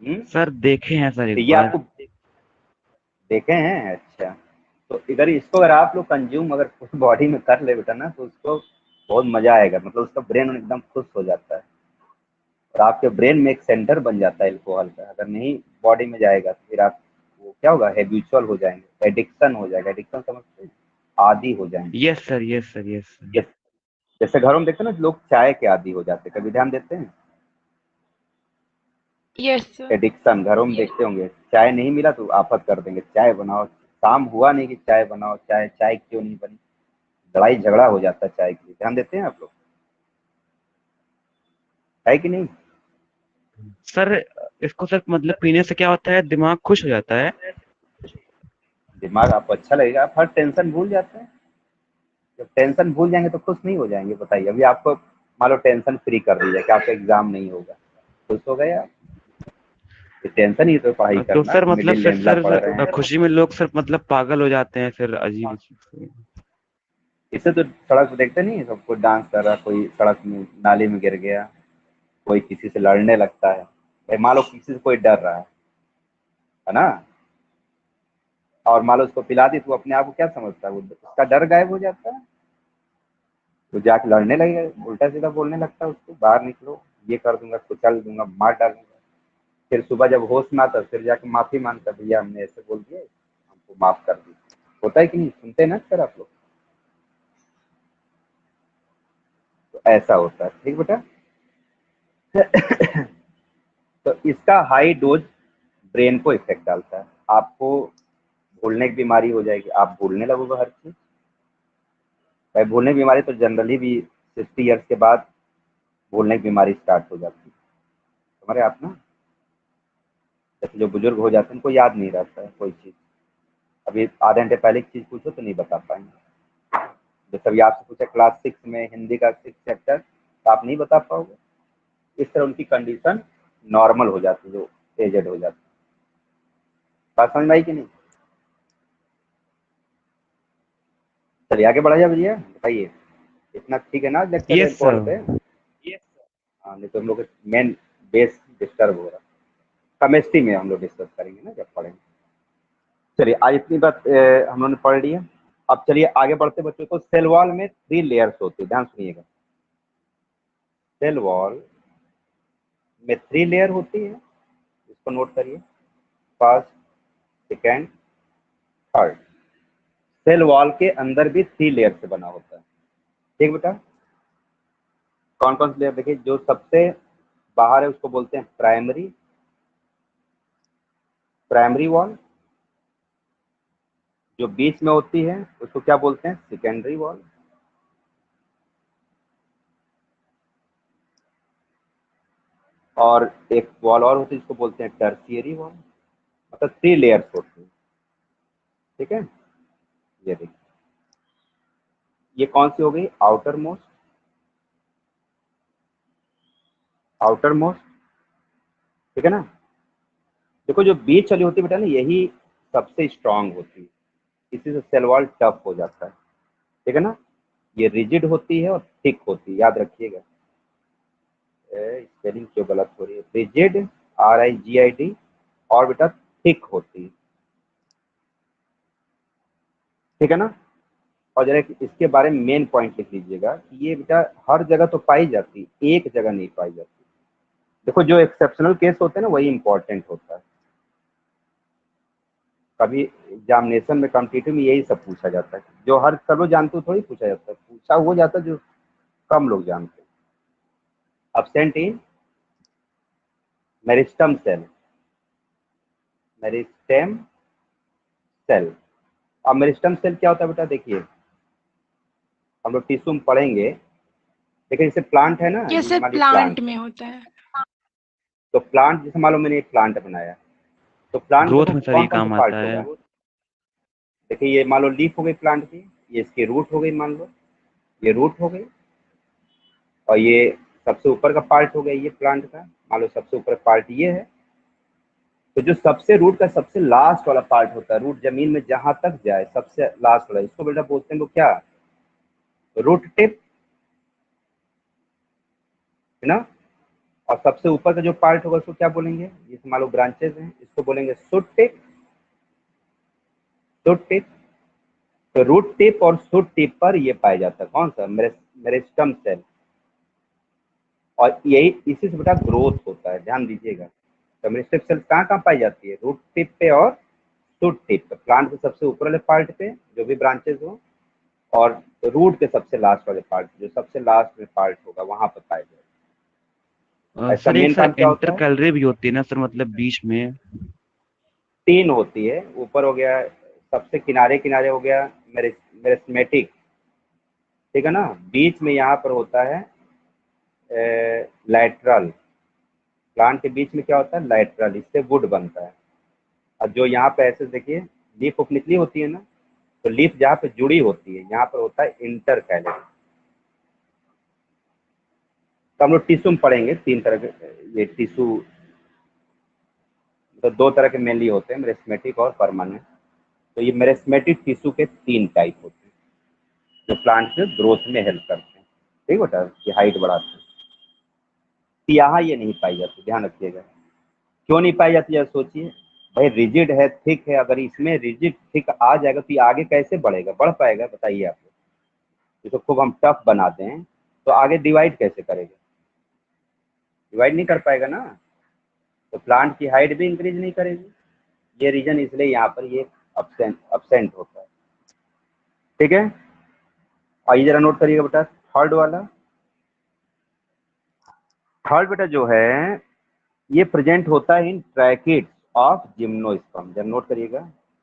सर देखे हैं सर तो एक ये बार। आपको देखे हैं? अच्छा, तो इधर इसको अगर आप लोग कंज्यूम अगर बॉडी में कर ले बेटा ना, तो उसको बहुत मजा आएगा, मतलब उसका ब्रेन एकदम खुश हो जाता है, और आपके ब्रेन में एक सेंटर बन जाता है अल्कोहल का। अगर नहीं बॉडी में जाएगा तो फिर आप वो क्या होगा, हैबिचुअल हो जाएंगे, एडिक्शन हो जाएगा। एडिक्शन समझते हैं? आदी हो जाएंगे। Yes sir, yes sir, yes sir. जैसे जैसे घरों में देखते हैं ना, लोग चाय के आदी हो जाते हैं, कभी ध्यान देते हैं? Yes sir. एडिक्शन घरों में देखते होंगे, चाय नहीं मिला तो आफत कर देंगे, चाय बनाओ, शाम हुआ नहीं कि चाय बनाओ, चाय चाय क्यों नहीं बनी, लड़ाई झगड़ा हो जाता है चाय के लिए। ध्यान देते हैं आप लोग? है कि नहीं? सर इसको सर मतलब पीने से क्या होता है, दिमाग खुश हो जाता है। दिमाग आपको अच्छा लगेगा, आप हर टेंशन भूल जाते हैं। जब टेंशन भूल जाएंगे तो खुश नहीं हो जाएंगे? बताइए, अभी आपको मान लो टेंशन फ्री कर दी जाए कि आपका एग्जाम नहीं होगा, खुश हो गए आप? टेंशन ही तो पढ़ाई तो करना, सर मतलब मिडिल फिर लेवल पढ़ रहे सर हैं। खुशी में लोग सर मतलब पागल हो जाते हैं, फिर अजीब अजीब। इससे तो सड़क पे देखते नहीं, सब कोई डांस कर रहा, कोई सड़क में नाली में गिर गया, कोई किसी से लड़ने लगता है। भाई मान लो किसी से कोई डर रहा है ना, और मान लो उसको पिला दी, तो अपने आप को क्या समझता है, वो उसका डर गायब हो जाता है, तो जाके लड़ने लगेगा, उल्टा सीधा बोलने लगता है उसको, बाहर निकलो, ये कर दूंगा, कुचल दूंगा, मार डालूंगा। फिर सुबह जब होश में आता फिर जाके माफी मांगता, भैया हमने ऐसे बोल दिया, हमको माफ कर दी। होता है कि नहीं, सुनते हैं ना सर आप लोग? तो ऐसा होता है, ठीक बेटा। तो इसका हाई डोज ब्रेन को इफेक्ट डालता है, आपको भूलने की बीमारी हो जाएगी, आप भूलने लगोगे हर चीज। भाई भूलने की बीमारी तो जनरली भी 60 ईयर्स के बाद भूलने की बीमारी स्टार्ट हो जाती है हमारे। आप ना जैसे जो बुजुर्ग हो जाते हैं उनको याद नहीं रहता है कोई चीज, अभी आधे घंटे पहले की चीज पूछो तो नहीं बता पाएंगे। जैसे अभी आपसे पूछा क्लास 6 में हिंदी का 6 चैप्टर, तो आप नहीं बता पाओगे। इस तरह उनकी कंडीशन नॉर्मल हो जाती है, जो एजेड हो जाती है। बात समझ में आई कि नहीं? चलिए आगे बढ़ा जाए भैया, बताइए इतना ठीक है ना लेक्चर यस कॉल पे? सर। हाँ, नहीं तो हम लोग मेन बेस डिस्टर्ब हो रहा। केमिस्ट्री में हम लोग डिस्कस करेंगे ना जब पढ़ेंगे। चलिए आज इतनी बात हम लोगों ने पढ़ ली है। अब चलिए आगे बढ़ते बच्चों को। सेल वॉल में 3 लेयर्स होती है, ध्यान सुनिएगा। सेल वॉल में 3 लेयर होती है, इसको नोट करिए, first, second, third. Cell wall के अंदर भी 3 लेयर से बना होता है, ठीक बेटा। कौन कौन से लेयर देखिए, जो सबसे बाहर है उसको बोलते हैं प्राइमरी वॉल। जो बीच में होती है उसको क्या बोलते हैं, सेकेंडरी वॉल। और एक वॉल और होती है जिसको बोलते हैं टर्शियरी वॉल। मतलब 3 लेयर्स होती है, ठीक है। ये देखिए, ये कौन सी हो गई, आउटर मोस्ट, ठीक है ना। देखो जो बीच वाली होती है बेटा ना, यही सबसे स्ट्रांग होती है, इसी से सेल वॉल टफ हो जाता है, ठीक है ना। ये रिजिड होती है और थिक होती है, याद रखिएगा। स्पेलिंग क्यों गलत हो रही है, रिजिड RIGID, और बेटा थिक होती है, ठीक है ना। और जरा इसके बारे में मेन पॉइंट लिख लीजिएगा कि ये बेटा हर जगह तो पाई जाती, एक जगह नहीं पाई जाती। देखो जो एक्सेप्शनल केस होते हैं ना वही इंपॉर्टेंट होता है। कभी एग्जामिनेशन में कॉम्पिटिटिव में यही सब पूछा जाता है, जो हर सब लोग जानते हो थोड़ी पूछा जाता है, पूछा हो जाता है जो कम लोग जानते हैं। Absent in meristem cell, meristem cell. अब मेरिस्टम सेल क्या होता है बेटा, देखिए हम लोग टिश्यू में पढ़ेंगे। देखिए जैसे प्लांट है ना, ये ये सिर्फ हमारी प्लांट प्लांट, में होता है। तो प्लांट जैसे मान लो मैंने एक प्लांट बनाया, तो प्लांट ग्रोथ देखो में सर कौन ये कौन से काम पार्ट आता है। होगा। देखिए ये मान लो लीफ हो गई प्लांट की, ये इसकी रूट हो गई, मान लो ये रूट हो गई, और ये सबसे ऊपर का पार्ट हो गया ये प्लांट का, मान लो सबसे ऊपर पार्ट ये है। तो जो सबसे रूट का सबसे लास्ट वाला पार्ट होता है, रूट जमीन में जहां तक जाए सबसे लास्ट वाला, इसको बेटा बोलते हैं वो क्या, रूट टिप, है ना। और सबसे ऊपर का जो पार्ट होगा उसको क्या बोलेंगे, जैसे मान लो ब्रांचेस हैं, इसको बोलेंगे शूट टिप, शूट टिप। तो रूट टिप और शूट टिप पर ये पाया जाता है कौन सा, मेरिस्टम सेल। और यही इसी से बेटा ग्रोथ होता है, ध्यान दीजिएगा। तो मेरिस्टम सेल कहाँ कहाँ पाई जाती है, रूट टिप पे और शूट टिप पे, प्लांट के सबसे ऊपर वाले पार्ट पे जो भी ब्रांचेस हो, और रूट के सबसे लास्ट वाले पार्ट, जो सबसे लास्ट में पार्ट होगा वहां पर पाया जाएगा। इसका सर एक मेन सर काम क्या होता इंटर है, कैलोरी भी होती है ना सर, मतलब बीच में। 3 होती है। ऊपर हो गया सबसे किनारे किनारे हो गया मेरिस्मेटिक, ठीक है ना। बीच में यहाँ पर होता है लैटरल, प्लांट के बीच में क्या होता है, लैटरल, इससे वुड बनता है। और जो यहाँ पे ऐसे देखिए लीफ ऑफ निकली होती है ना, तो लीफ जहाँ पे जुड़ी होती है यहाँ पर होता है इंटर कैलोरी। तो हम लोग टिश्यू में पढ़ेंगे 3 तरह के, ये टिश्यू तो 2 तरह के मेनली होते हैं, मेरिस्मेटिक और परमानेंट। तो ये मेरिस्मेटिक टिश्यू के 3 टाइप होते हैं जो प्लांट के ग्रोथ में हेल्प करते हैं, ठीक बेटा, ये हाइट बढ़ाते हैं। तो यहाँ ये नहीं पाई जाती, ध्यान रखिएगा। क्यों नहीं पाई जाती, यार सोचिए भाई, रिजिड है, थिक है, अगर इसमें रिजिड थिक आ जाएगा तो ये आगे कैसे बढ़ेगा, बढ़ पाएगा बताइए आप लोग। इसको खूब हम टफ बनाते हैं तो आगे डिवाइड कैसे करेगा, डिवाइड नहीं कर पाएगा ना, तो प्लांट की हाइट भी इंक्रीज नहीं करेगी। ये रीजन इसलिए यहाँ पर ये absent होता है। ठीक है, आइए जरा नोट करिएगा बेटा थर्ड वाला। थर्ड बेटा जो है ये प्रेजेंट होता है इन ट्रैकिड्स ऑफ जिम्नोस्पर्म। जरा नोट करिएगा,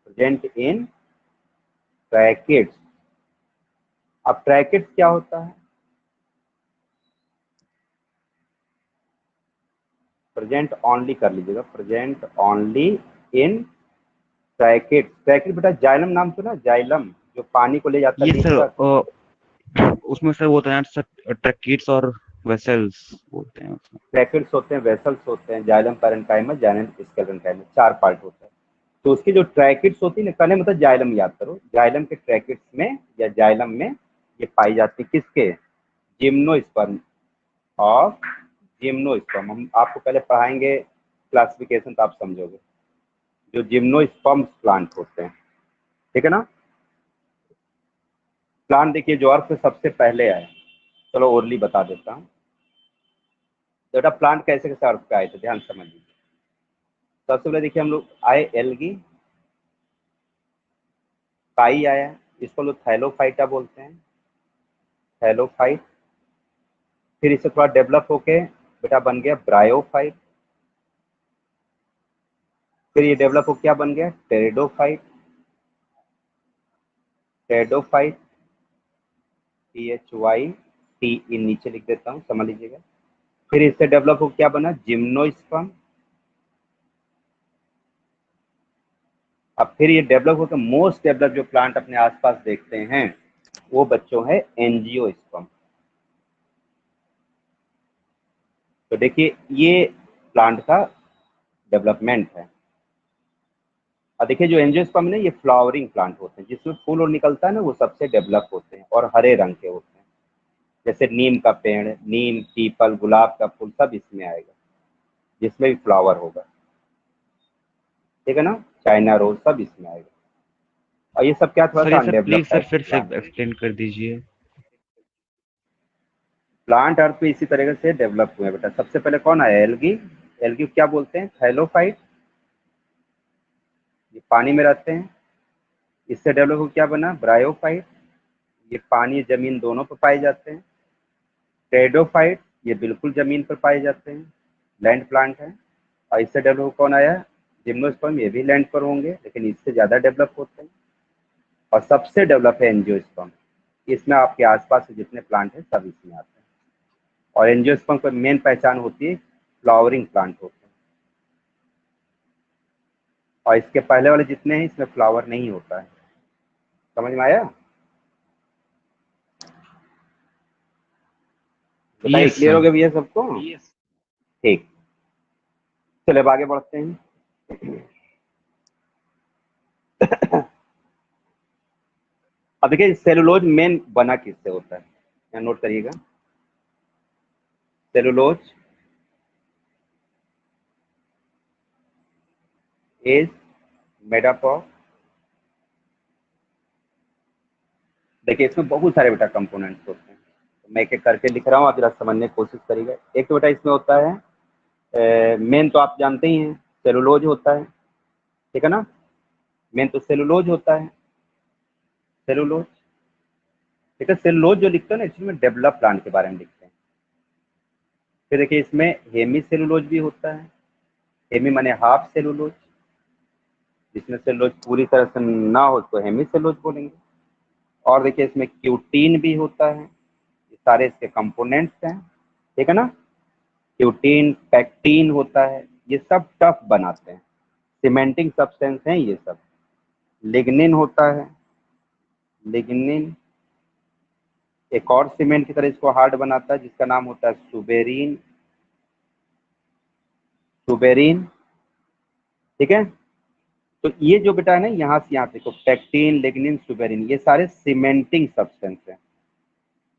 प्रेजेंट इन ट्रैकिड्स। अब ट्रैकिड्स क्या होता है? प्रेजेंट ओनली कर लीजिएगा, present only in tracheids. Tracheid बेटा जाइलम नाम सुना, जाइलम जो पानी को ले जाता है ये लीफ सर तक। उसमें सर वो होता है सर ट्रैकिड्स और वेसल्स बोलते हैं उसमें। ट्रैकिड्स होते हैं, वेसल्स होते हैं, जाइलम पैरेन्काइमा, जाइलम स्केलेरेन्काइमा, 4 पार्ट होता है। तो उसकी जो ट्रैकिड्स होती है ना, पहले मतलब जाइलम याद करो, जाइलम के ट्रैकिड्स में या जाइलम में ये पाई जाती है किसके? Gymnosperm of gymnosperm. हम आपको पहले पढ़ाएंगे क्लासिफिकेशन तो आप समझोगे। जो जिम्नोस्पर्म्स प्लांट होते हैं, ठीक है ना। प्लांट देखिए जो अर्थ से सबसे पहले आए, चलो ओरली बता देता हूँ। बेटा प्लांट कैसे कैसे अर्थ पे आए थे, ध्यान समझ लीजिए। सबसे पहले देखिए हम लोग आए एल्गी, काई आया, इसको लोग थैलोफाइटा बोलते हैं, थैलोफाइट। फिर इससे थोड़ा डेवलप होके बेटा बन गया ब्रायोफाइट। फिर ये डेवलप हो क्या बन गया? टेरिडोफाइट, टेरिडोफाइट, THYT नीचे लिख देता हूँ, समझ लीजिएगा। फिर इससे डेवलप हो क्या बना? जिम्नोस्पर्म। अब फिर ये डेवलप होकर मोस्ट डेवलप जो प्लांट अपने आसपास देखते हैं वो बच्चों है एंजियोस्पर्म। तो देखिए ये प्लांट का डेवलपमेंट है। और देखिए जो एंजियोस्पर्म है ये फ्लावरिंग प्लांट होते हैं, जिसमें फूल और निकलता है ना, वो सबसे डेवलप होते हैं और हरे रंग के होते हैं। जैसे नीम का पेड़, नीम, पीपल, गुलाब का फूल सब इसमें आएगा, जिसमें भी फ्लावर होगा, ठीक है ना। चाइना रोज सब इसमें आएगा। और ये सब क्या थोड़ा सर सा ये sir please undevelop sir type फिर से प्लांट है। एक्सप्लेन कर दीजिए। प्लांट अर्थ पे इसी तरीके से डेवलप हुए बेटा। सबसे पहले कौन आया? एल्गी। एल्गी क्या बोलते हैं? थैलोफाइट, ये पानी में रहते हैं। इससे डेवलप हो क्या बना? ब्रायोफाइट, ये पानी जमीन दोनों पर पाए जाते हैं। टेरिडोफाइट, ये बिल्कुल जमीन पर पाए जाते हैं, लैंड प्लांट है। और इससे डेवलप कौन आया? जिम्नोस्पर्म, ये भी लैंड पर होंगे लेकिन इससे ज्यादा डेवलप होते हैं। और सबसे डेवलप है एंजियोस्पर्म। इसमें आपके आसपास के जितने प्लांट हैं सब इसमें आते हैं। और एंजियोस्पर्म की मेन पहचान होती है फ्लावरिंग प्लांट होते हैं। और इसके पहले वाले जितने हैं इसमें फ्लावर नहीं होता है। समझ में आया? बताइए, यस क्लियर हो सर। गया भैया सबको? ठीक, चलिए अब आगे बढ़ते हैं। अब देखिए सेलुलोज मेन बना किससे होता है, यहाँ नोट करिएगा। Cellulose is made up of, देखिए इसमें बहुत सारे बेटा कंपोनेंट्स होते हैं, तो मैं एक एक करके लिख रहा हूँ, आप जरा समझने की कोशिश करिएगा। एक तो बेटा इसमें होता है मेन तो आप जानते ही हैं, सेलुलोज होता है, ठीक है ना। मेन तो सेलुलोज होता है, सेलुलोज, ठीक है। सेलुलोज जो लिखते हैं ना एक्चुअली में डेवलप प्लांट के बारे में लिखते हैं। फिर देखिए इसमें हेमी सेलुलोज भी होता है, हेमी माने हाफ सेलुलोज, जिसमें सेलुलोज पूरी तरह से ना हो तो हेमी सेलुलोज बोलेंगे। और देखिए इसमें क्यूटीन भी होता है, ये सारे इसके कंपोनेंट्स हैं, ठीक है ना। क्यूटीन, पैक्टीन होता है, ये सब टफ बनाते हैं, सीमेंटिंग सब्सटेंस हैं ये सब। लिग्निन होता है, लिग्निन एक और सीमेंट की तरह इसको हार्ड बनाता है, जिसका नाम होता है सुबेरिन, सुबेरिन, ठीक है। तो ये जो बेटा है ना यहाँ से यहाँ देखो, पैक्टीन, लिग्निन, सुबेरिन, ये सारे सीमेंटिंग सब्सटेंस हैं,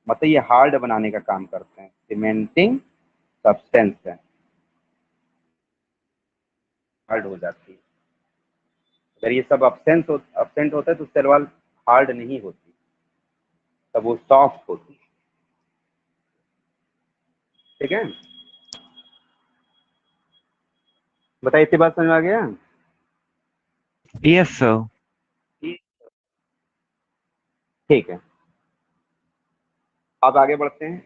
मतलब ये हार्ड बनाने का काम करते हैं, सीमेंटिंग सब्सटेंस है, हार्ड हो जाती है। अगर ये सब absent होता है तो सेल वॉल हार्ड नहीं होती, तब वो सॉफ्ट होती है, ठीक है। बताइए, इतनी बात समझ में आ गया? Yes sir. ठीक है, अब आगे बढ़ते हैं।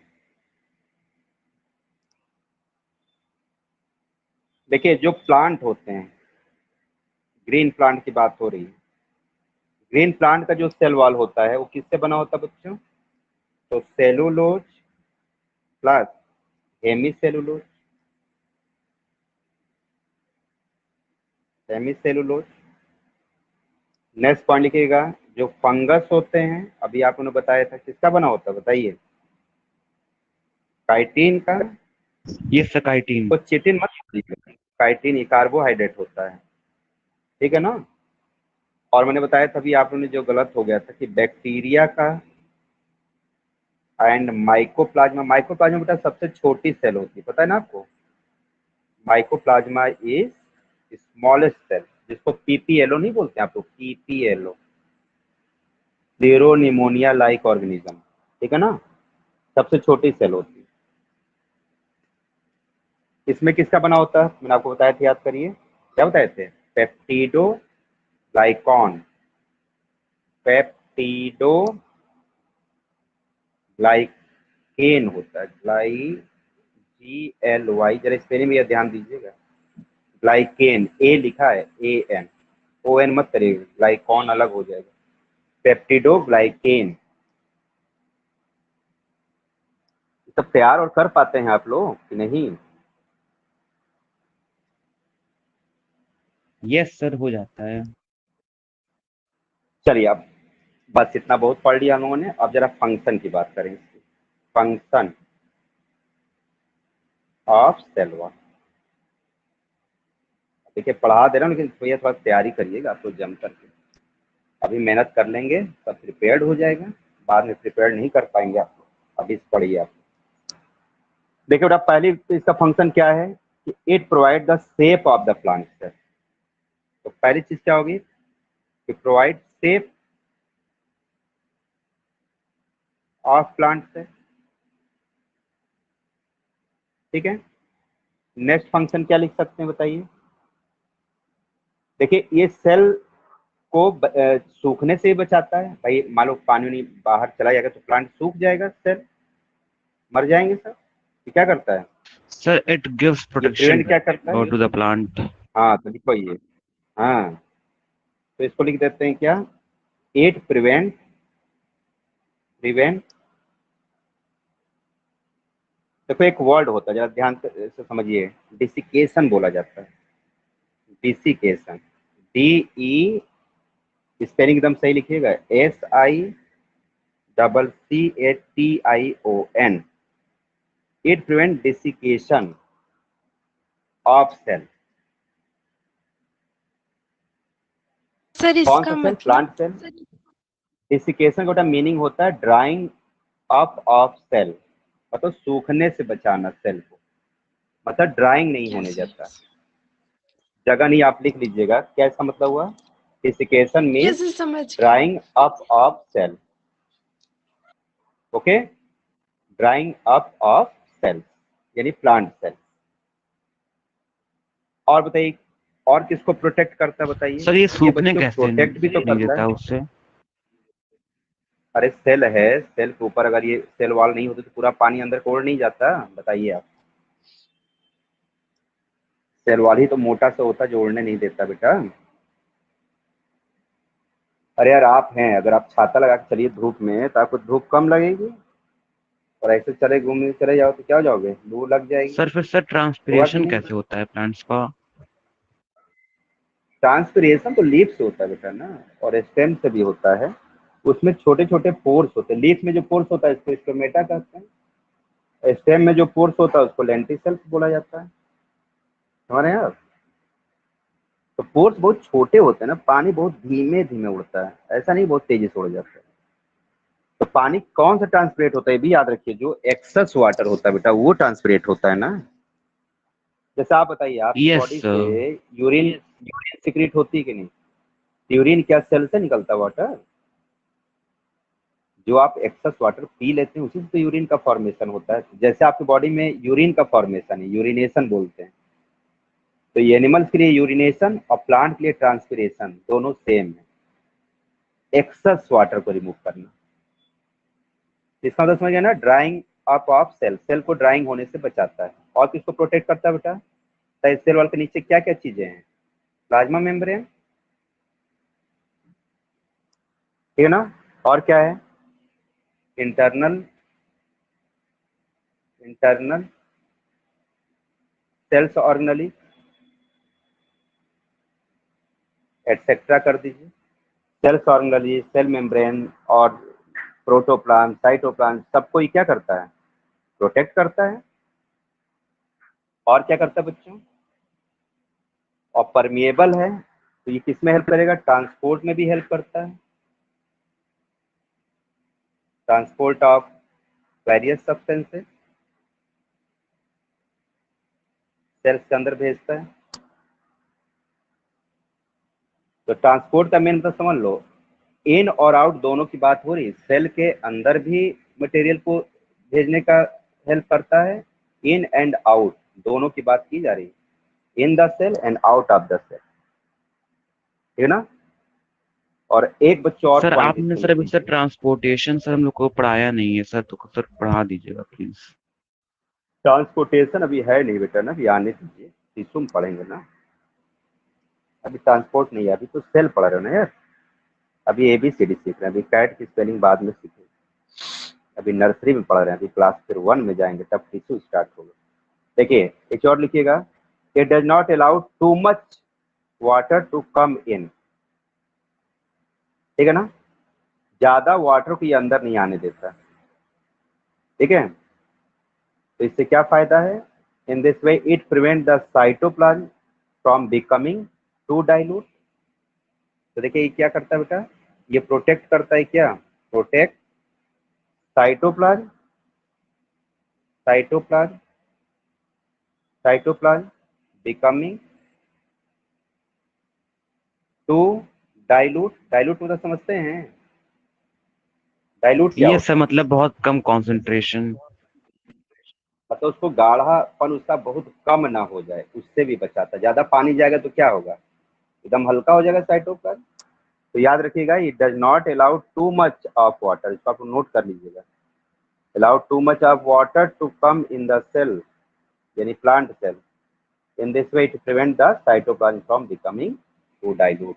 देखिए, जो प्लांट होते हैं, ग्रीन प्लांट की बात हो रही है। ग्रीन प्लांट का जो सेल वॉल होता है वो किससे बना होता है बच्चों? तो cellulose plus hemicellulose, hemicellulose. Next point लिखिएगा, जो फंगस होते हैं, अभी आपने बताया था किसका बना होता है, बताइए। काइटिन का। Yes sir, chitin. तो चिटिन मत लीजिएगा, काइटिन ये कार्बोहाइड्रेट होता है, ठीक है ना। और मैंने बताया था अभी आपने जो गलत हो गया था कि बैक्टीरिया का एंड माइकोप्लाज्मा। माइकोप्लाज्मा बेटा सबसे छोटी सेल होती है, पता है ना आपको। माइकोप्लाज्मा इज स्मॉलेस्ट सेल, जिसको पीपीएलओ नहीं बोलते आप लोग, पीपीएलओ, प्लेरो निमोनिया लाइक ऑर्गेनिज्म, ठीक है ना, सबसे छोटी सेल होती है। इसमें किसका बना होता है, मैंने आपको बताया था, याद करिए क्या बताए थे। पेप्टिडो ग्लाइकॉन, पेप्टिडो ग्लाइकेन होता है, GLY, जरा स्पेलिंग में ध्यान दीजिएगा। ग्लाइकेन, ए लिखा है AN, ON मत करिएगा, ग्लाइकॉन अलग हो जाएगा। पेप्टिडो ग्लाइकेन। सब तैयार और कर पाते हैं आप लोग कि नहीं? यस सर, हो जाता है। चलिए, अब बस इतना बहुत पढ़ लिया हम लोगों ने। अब जरा फंक्शन की बात करें। Function of cell wall. देखिए, पढ़ा दे रहा हूँ, लेकिन भैया थोड़ा तैयारी करिएगा आप लोग जम करके। अभी मेहनत कर लेंगे सब प्रिपेयर्ड हो जाएगा, बाद में प्रिपेयर नहीं कर पाएंगे आप लोग। अभी पढ़िए आप। देखिए बेटा, पहली तो इसका फंक्शन क्या है कि it provide the shape of the plant cell. तो पहली चीज क्या होगी कि provide shape of plant cell, ठीक है। नेक्स्ट फंक्शन क्या लिख सकते हैं बताइए। देखिए, ये सेल को सूखने से ही बचाता है भाई। मान लो पानी नहीं बाहर चला जाएगा तो प्लांट सूख जाएगा, सेल मर जाएंगे सर। ये क्या करता है, सर इट गिव्स ये प्रोटेक्शन प्रिवेंट क्या करता है। To the plant. हाँ तो लिखो ये, हाँ तो इसको लिख देते हैं क्या, इट प्रिवेंट, प्रिवेंट। देखो एक वर्ड होता है, जरा ध्यान से समझिए, डिसिकेशन बोला जाता है, डिसिकेशन। DE, स्पेलिंग एकदम सही लिखिएगा, SICCATION। It prevent desiccation of cell. Sir कौन सा इसका सेल, मतलब प्लांट सेल। डिसिकेशन का मीनिंग होता है ड्राइंग अप ऑफ सेल, मतलब सूखने से बचाना सेल को, मतलब ड्राइंग नहीं होने यस देता। जगह नहीं, आप लिख लीजिएगा क्या इसका मतलब हुआ। डिसिकेशन मीन्स यस समझ गई। Drying up of cell, okay, drying up of cell यानी प्लांट सेल। और बताइए, और किसको प्रोटेक्ट करता है बताइए। सर ये ये सूखने बच्चों कैसे प्रोटेक्ट भी तो नहीं करता देता है। उससे? अरे सेल है, सेल के ऊपर अगर ये सेल वॉल नहीं होती तो पूरा पानी अंदर कोड़ नहीं जाता, बताइए आप। सेल वॉल ही तो मोटा सा होता है जो उड़ने नहीं देता बेटा। अरे यार, आप हैं, अगर आप छाता लगा के चलिए धूप में तो आपको धूप कम लगेगी, और ऐसे चले घूमने चले जाओ तो क्या हो जाओगे, लू लग जाएगी। सर फिर सर होगा कि ट्रांसपिरेशन नहीं। कैसे होता है प्लांट्स का? ट्रांसपीरेशन तो लीफ से होता है बेटा ना, और स्टेम से भी होता है। उसमें छोटे छोटे पोर्स होते हैं। लीफ में जो पोर्स होता है इसको स्टोमेटा कहते हैं। स्टेम में जो पोर्स होता है उसको लेंटिसेल्स बोला जाता है, हमारे यहाँ। तो पोर्स बहुत छोटे होते हैं ना, पानी बहुत धीमे धीमे उड़ता है, ऐसा नहीं बहुत तेजी से उड़ जाता है। तो पानी कौन सा ट्रांसपरेट होता है ये भी याद रखिए, जो एक्सेस वाटर होता है बेटा वो ट्रांसपरेट होता है ना। जैसे आप बताइए, आपकी यस बॉडी सर। से यूरिन यूरिन सिक्रीट होती है कि नहीं। यूरिन क्या सेल से निकलता है वाटर। जो आप एक्सेस वाटर पी लेते हैं उसी से तो यूरिन का फॉर्मेशन होता है। जैसे आपकी बॉडी में यूरिन का फॉर्मेशन है, यूरिनेशन बोलते हैं, तो ये एनिमल्स के लिए यूरिनेशन और प्लांट के लिए ट्रांसपिरेशन दोनों सेम है, एक्सेस वाटर को रिमूव करना। इसका मतलब समझ गया ना, drying up of cell, cell को ड्राइंग होने से बचाता है। और किसको प्रोटेक्ट करता है बेटा? सेल वॉल के नीचे क्या क्या चीजें हैं? प्लाज्मा मेम्ब्रेन, ठीक है ना, और क्या है? इंटरनल सेल्स ऑर्गेनली एटसेट्रा कर दीजिए। सेल्स ऑर्गेनली, सेल मेम्ब्रेन और प्रोटोप्लाज्म, साइटोप्लाज्म सबको ये क्या करता है? प्रोटेक्ट करता है। और क्या करता है बच्चों? और परमिएबल है, तो ये किस में हेल्प करेगा? ट्रांसपोर्ट में भी हेल्प करता है, transport of various substances cells के अंदर भेजता है। तो ट्रांसपोर्ट का मेन मतलब समझ लो, इन और आउट दोनों की बात हो रही है। सेल के अंदर भी मटेरियल को भेजने का हेल्प करता है, इन एंड आउट दोनों की बात की जा रही है, in the cell and out of the cell, ठीक है ना। और एक बच्चों और सर पॉइंट आपने सर अभी सर ट्रांसपोर्टेशन सर हम लोग को पढ़ाया नहीं है सर, तो सर पढ़ा दीजिएगा प्लीज। ट्रांसपोर्टेशन अभी है नहीं बेटा ना, अभी आने दीजिए, टीसू में पढ़ेंगे ना, अभी ट्रांसपोर्ट नहीं है, अभी तो सेल पढ़ रहे हो ना यार, अभी ABCD सीख रहे हैं, अभी कैट की स्पेलिंग बाद में सीखेंगे, अभी नर्सरी में पढ़ रहे हैं, अभी क्लास फिर 1 में जाएंगे तब टीसू स्टार्ट होगा। देखिए एक और लिखिएगा, it does not allow too much water to come in, ठीक है ना, ज्यादा वाटर को ये अंदर नहीं आने देता, ठीक है। तो इससे क्या फायदा है? इन this way it prevent the cytoplasm from becoming too dilute. तो देखिए ये क्या करता है बेटा, ये प्रोटेक्ट करता है, क्या protect cytoplasm, cytoplasm cytoplasm becoming too dilute. Dilute मतलब समझते हैं, डाइल्यूट क्या ये होता सर है? मतलब बहुत कम कंसंट्रेशन। मतलब उसको गाढ़ापन उसका बहुत कम ना हो जाए, उससे भी बचाता है। ज्यादा पानी जाएगा तो क्या होगा? एकदम हल्का हो जाएगा साइटोप्लाज्म। तो याद रखिएगा, it does not allow too much of water, इसको आप नोट कर लीजिएगा, allow too much of water to come in the cell, यानी plant cell. In this way it prevent the cytoplasm from becoming too dilute,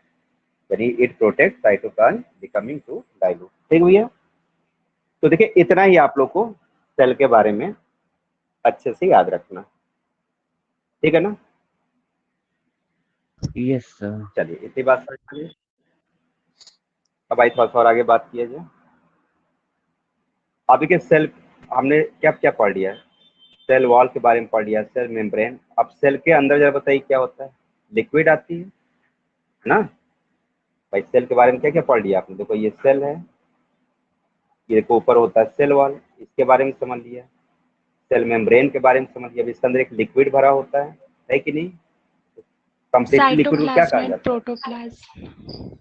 यानी it protect cytoplasm becoming too dilute, ठीक भैया। तो देखिए इतना ही आप लोग को सेल के बारे में अच्छे से याद रखना, ठीक है ना। Yes sir. चलिए इतनी बात समझिए, अब आई थोड़ा सा और आगे बात किया जाए। अभी के सेल हमने क्या क्या पढ़ लिया है? सेल वॉल के बारे में पढ़ लिया, सेल मेम्ब्रेन। अब सेल के अंदर जरा बताइए क्या होता है? लिक्विड आती है ना भाई। सेल के बारे में क्या क्या पढ़ लिया आपने? देखो ये सेल है, ये देखो ऊपर होता है सेल वॉल, इसके बारे में समझ लिया। सेल मेम्ब्रेन के बारे में समझ लिया। अब इसके अंदर एक लिक्विड भरा होता है कि नहीं? कंप्लीटली लिक्विड को क्या साइटोप्लाज्म कहा एंड जाता है? प्रोटोप्लाज्म।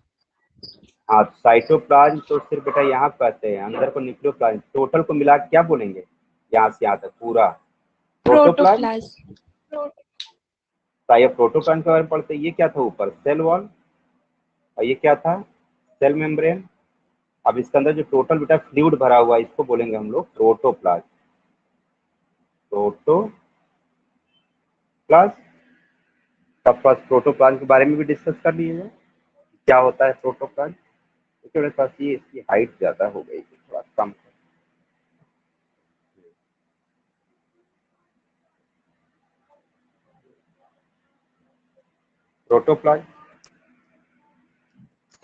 हाँ, साइटोप्लाज्म तो सिर्फ बेटा यहाँ कहते हैं, अंदर को न्यूक्लियोप्लाज्म, टोटल को मिला के क्या बोलेंगे? यहाँ से यहाँ तक पूरा प्रोटोप्लाज्म। प्रोटोप्लाज्म। ये प्रोटोप्लाज्म के बारे में पढ़ते हैं। ये क्या था ऊपर? Cell wall. और ये क्या था? Cell membrane. अब इसके अंदर जो टोटल बेटा फ्लूइड भरा हुआ है, इसको बोलेंगे हम लोग प्रोटोप्लाज्म। प्रोटोप्लाज्म। तब फर्स्ट प्रोटोप्लाज्म के बारे में भी डिस्कस कर लीजिएगा, क्या होता है प्रोटोप्लाज्म। क्योंकि मेरे पास ये इसकी हाइट ज्यादा हो गई, थोड़ा कम कर। प्रोटोप्लाज्म।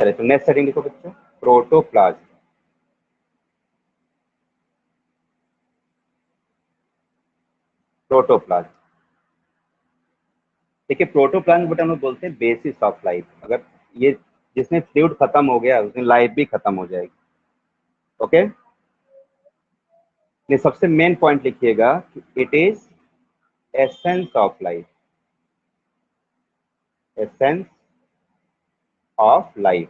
चलिए तो नेक्स्ट हेडिंग लिखो बच्चों, प्रोटोप्लाज्म। प्रोटोप्लाज्म देखिए, प्रोटोप्लाज्म बेटा हम लोग बोलते हैं बेसिस ऑफ लाइफ। अगर ये जिसमें फ्लूइड खत्म हो गया उसमें लाइफ भी खत्म हो जाएगी, ओके। ये सबसे मेन पॉइंट लिखिएगा कि it is essence of life, essence of life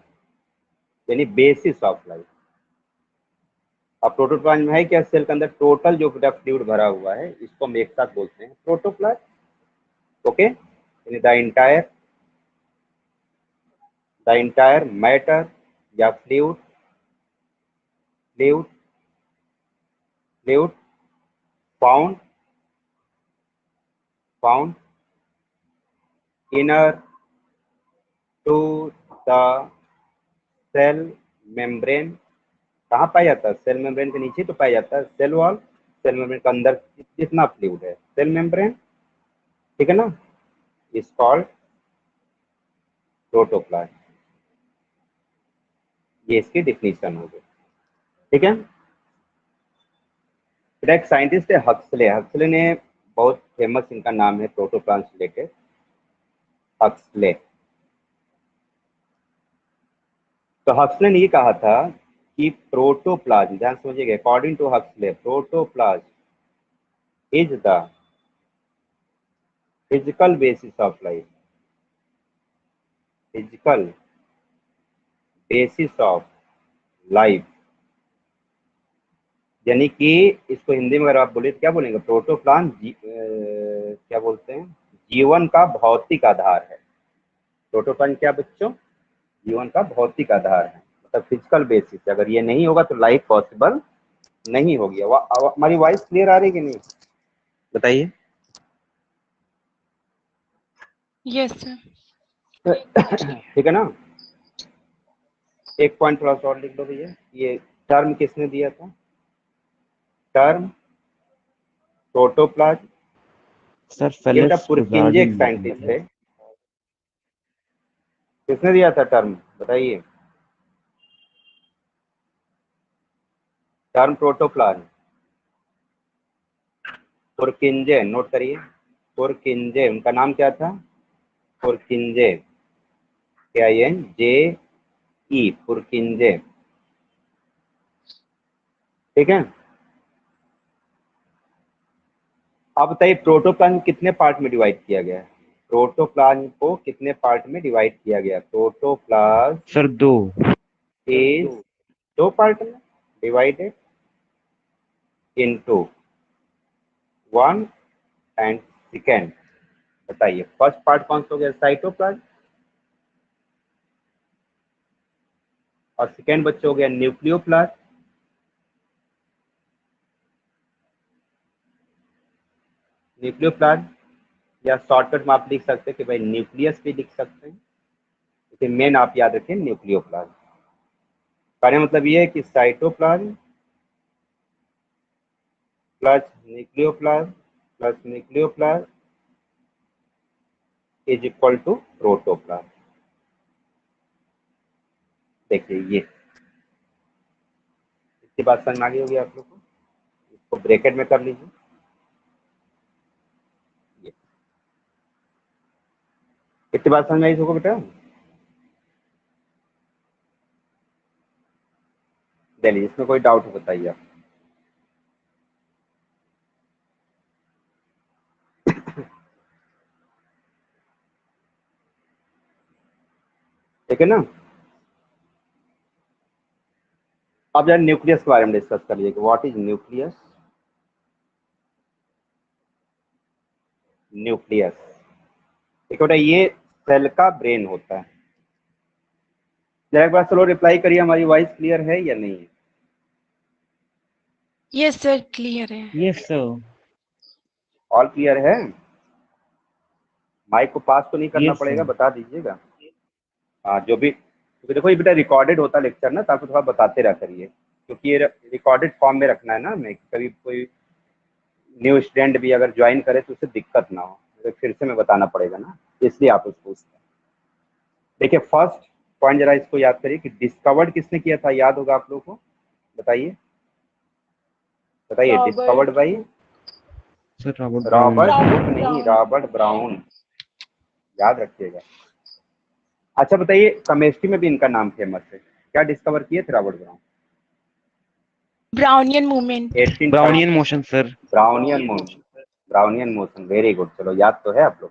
यानी बेसिस ऑफ लाइफ। अब प्रोटोप्लाज्म में है क्या? सेल के अंदर टोटल जो बेटा फ्लूइड भरा हुआ है, इसको हम एक साथ बोलते हैं protoplasm, okay. The entire matter या fluid found inner to the cell membrane. कहाँ पाया जाता है? सेल मेम्ब्रेन के नीचे तो पाया जाता है सेल वॉल। सेल मेम्ब्रेन के अंदर कितना फ्लूइड है? सेल मेम्ब्रेन, ठीक है ना। Is called protoplasm. ये इसकी डिफिनीशन हो गई, ठीक है। फिर एक साइंटिस्ट है हक्सले। हक्सले ने बहुत फेमस, इनका नाम है प्रोटोप्लाज्म से रिलेटेड, हक्सले। तो हक्सले ने ये कहा था कि प्रोटोप्लाज्म, ध्यान समझिएगा, according to Huxley protoplasm is the physical basis of life. Physical basis of life, यानी कि इसको हिंदी में अगर आप बोले तो क्या बोलेंगे? प्रोटोप्लाज्म क्या बोलते हैं? जीवन का भौतिक आधार है। प्रोटोप्लाज्म क्या बच्चों? जीवन का भौतिक आधार है, मतलब फिजिकल बेसिस। अगर ये नहीं होगा तो लाइफ पॉसिबल नहीं होगी। हमारी वॉइस क्लियर आ रही कि नहीं, बताइए। Yes sir. ठीक है ना। एक पॉइंट थोड़ा सा और लिख दो भैया, ये टर्म किसने दिया था? टर्म प्रोटोप्लाज्म, सर ये बेटा फेलिक्स पुरकिंजे एक बुजार्डी। साइंटिस्ट है। किसने दिया था टर्म, बताइए? टर्म प्रोटोप्लाज्म पुरकिंजे, नोट करिए। पुरकिंजे, उनका नाम क्या था? पुरकिंजे, KINJE, पुरकिंजे, ठीक है। अब बताइए प्रोटोप्लाज्म कितने पार्ट में डिवाइड किया गया है? प्रोटोप्लाज्म को कितने पार्ट में डिवाइड किया गया? Protoplasm sir 2। इज 2 पार्ट में डिवाइडेड इनटू 1 एंड सेकेंड। बताइए फर्स्ट पार्ट कौन सा हो गया? साइटोप्लाज्म। और सेकेंड बच्चे हो गया न्यूक्लियोप्लाज्म। न्यूक्लियोप्लाज्म, या शॉर्टकट में आप लिख सकते हैं कि भाई न्यूक्लियस भी लिख सकते हैं, लेकिन मेन आप याद रखें न्यूक्लियोप्लाज्म। कहने मतलब ये है कि cytoplasm plus nucleoplasm is equal to protoplasm. देखिए ये इसकी बात समझ में आ गई होगी आप लोग को। इसको ब्रैकेट में कर लीजिए। ये कितनी बात समझ में आई इसको बेटा? चलिए, इसमें कोई डाउट हो बताइए आप। ठीक है ना। अब यार न्यूक्लियस के बारे में डिस्कस कर लीजिए कि व्हाट इज न्यूक्लियस। न्यूक्लियस, देखो बेटा, ये सेल का ब्रेन होता है। जरा एक बार चलो रिप्लाई करिए, हमारी वॉइस क्लियर है या नहीं है? यस सर, क्लियर है। Yes sir. ऑल क्लियर है? माइक को पास तो नहीं करना यस पड़ेगा, सर। बता दीजिएगा। हाँ, जो भी, क्योंकि देखो ये बेटा रिकॉर्डेड होता लेक्चर ना, तो आपको थोड़ा बताते रहा करिए, क्योंकि ये रिकॉर्डेड फॉर्म में रखना है ना हमें। कभी कोई न्यू स्टूडेंट भी अगर ज्वाइन करे तो उसे दिक्कत ना हो, तो फिर से मैं बताना पड़ेगा ना, इसलिए आप उसको पूछते हैं। देखिए फर्स्ट पॉइंट जरा इसको याद करिए कि डिस्कवर्ड किसने किया था, याद होगा आप लोगों को, बताइए बताइए। Discovered by sir Robert brown. Robert Hooke नहीं, रॉबर्ट ब्राउन, याद रखिएगा। अच्छा बताइए, केमिस्ट्री में भी इनका नाम फेमस है, क्या डिस्कवर किए थे Robert brown? Brownian movement. 18 Brownian motion sir. Brownian motion, Brownian motion, very good, चलो याद तो है आप लोग।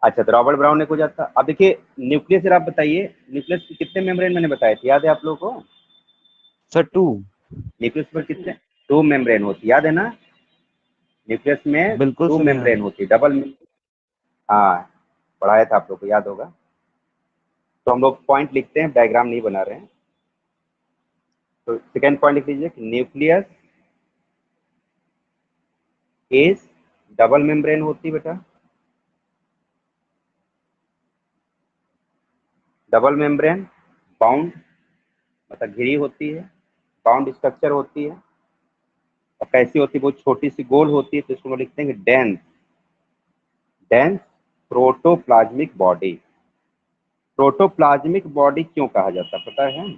अच्छा, तो रॉबर्ट ब्राउन ने को जाता। अब देखिए न्यूक्लियस, आप बताइए न्यूक्लियस के कितने मेम्ब्रेन मैंने बताए थे, याद है आप लोगों को? सर 2। न्यूक्लियस पर कितने? 2 मेम्ब्रेन होती, याद है ना? न्यूक्लियस में बिल्कुल 2 सर याद मेम्ब्रेन है। होती, डबल। हाँ, पढ़ाया था, आप लोग को याद होगा। तो हम लोग पॉइंट लिखते हैं, डायग्राम नहीं बना रहे हैं। तो सेकेंड पॉइंट लिख लीजिए कि न्यूक्लियस इज डबल मेम्ब्रेन होती बेटा, डबल मेम्ब्रेन बाउंड, मतलब घिरी होती है, बाउंड स्ट्रक्चर होती है। और कैसी होती है? वो छोटी सी गोल होती है, तो इसको हम लिखते हैं कि dense dense protoplasmic body. Protoplasmic body क्यों कहा जाता है पता है?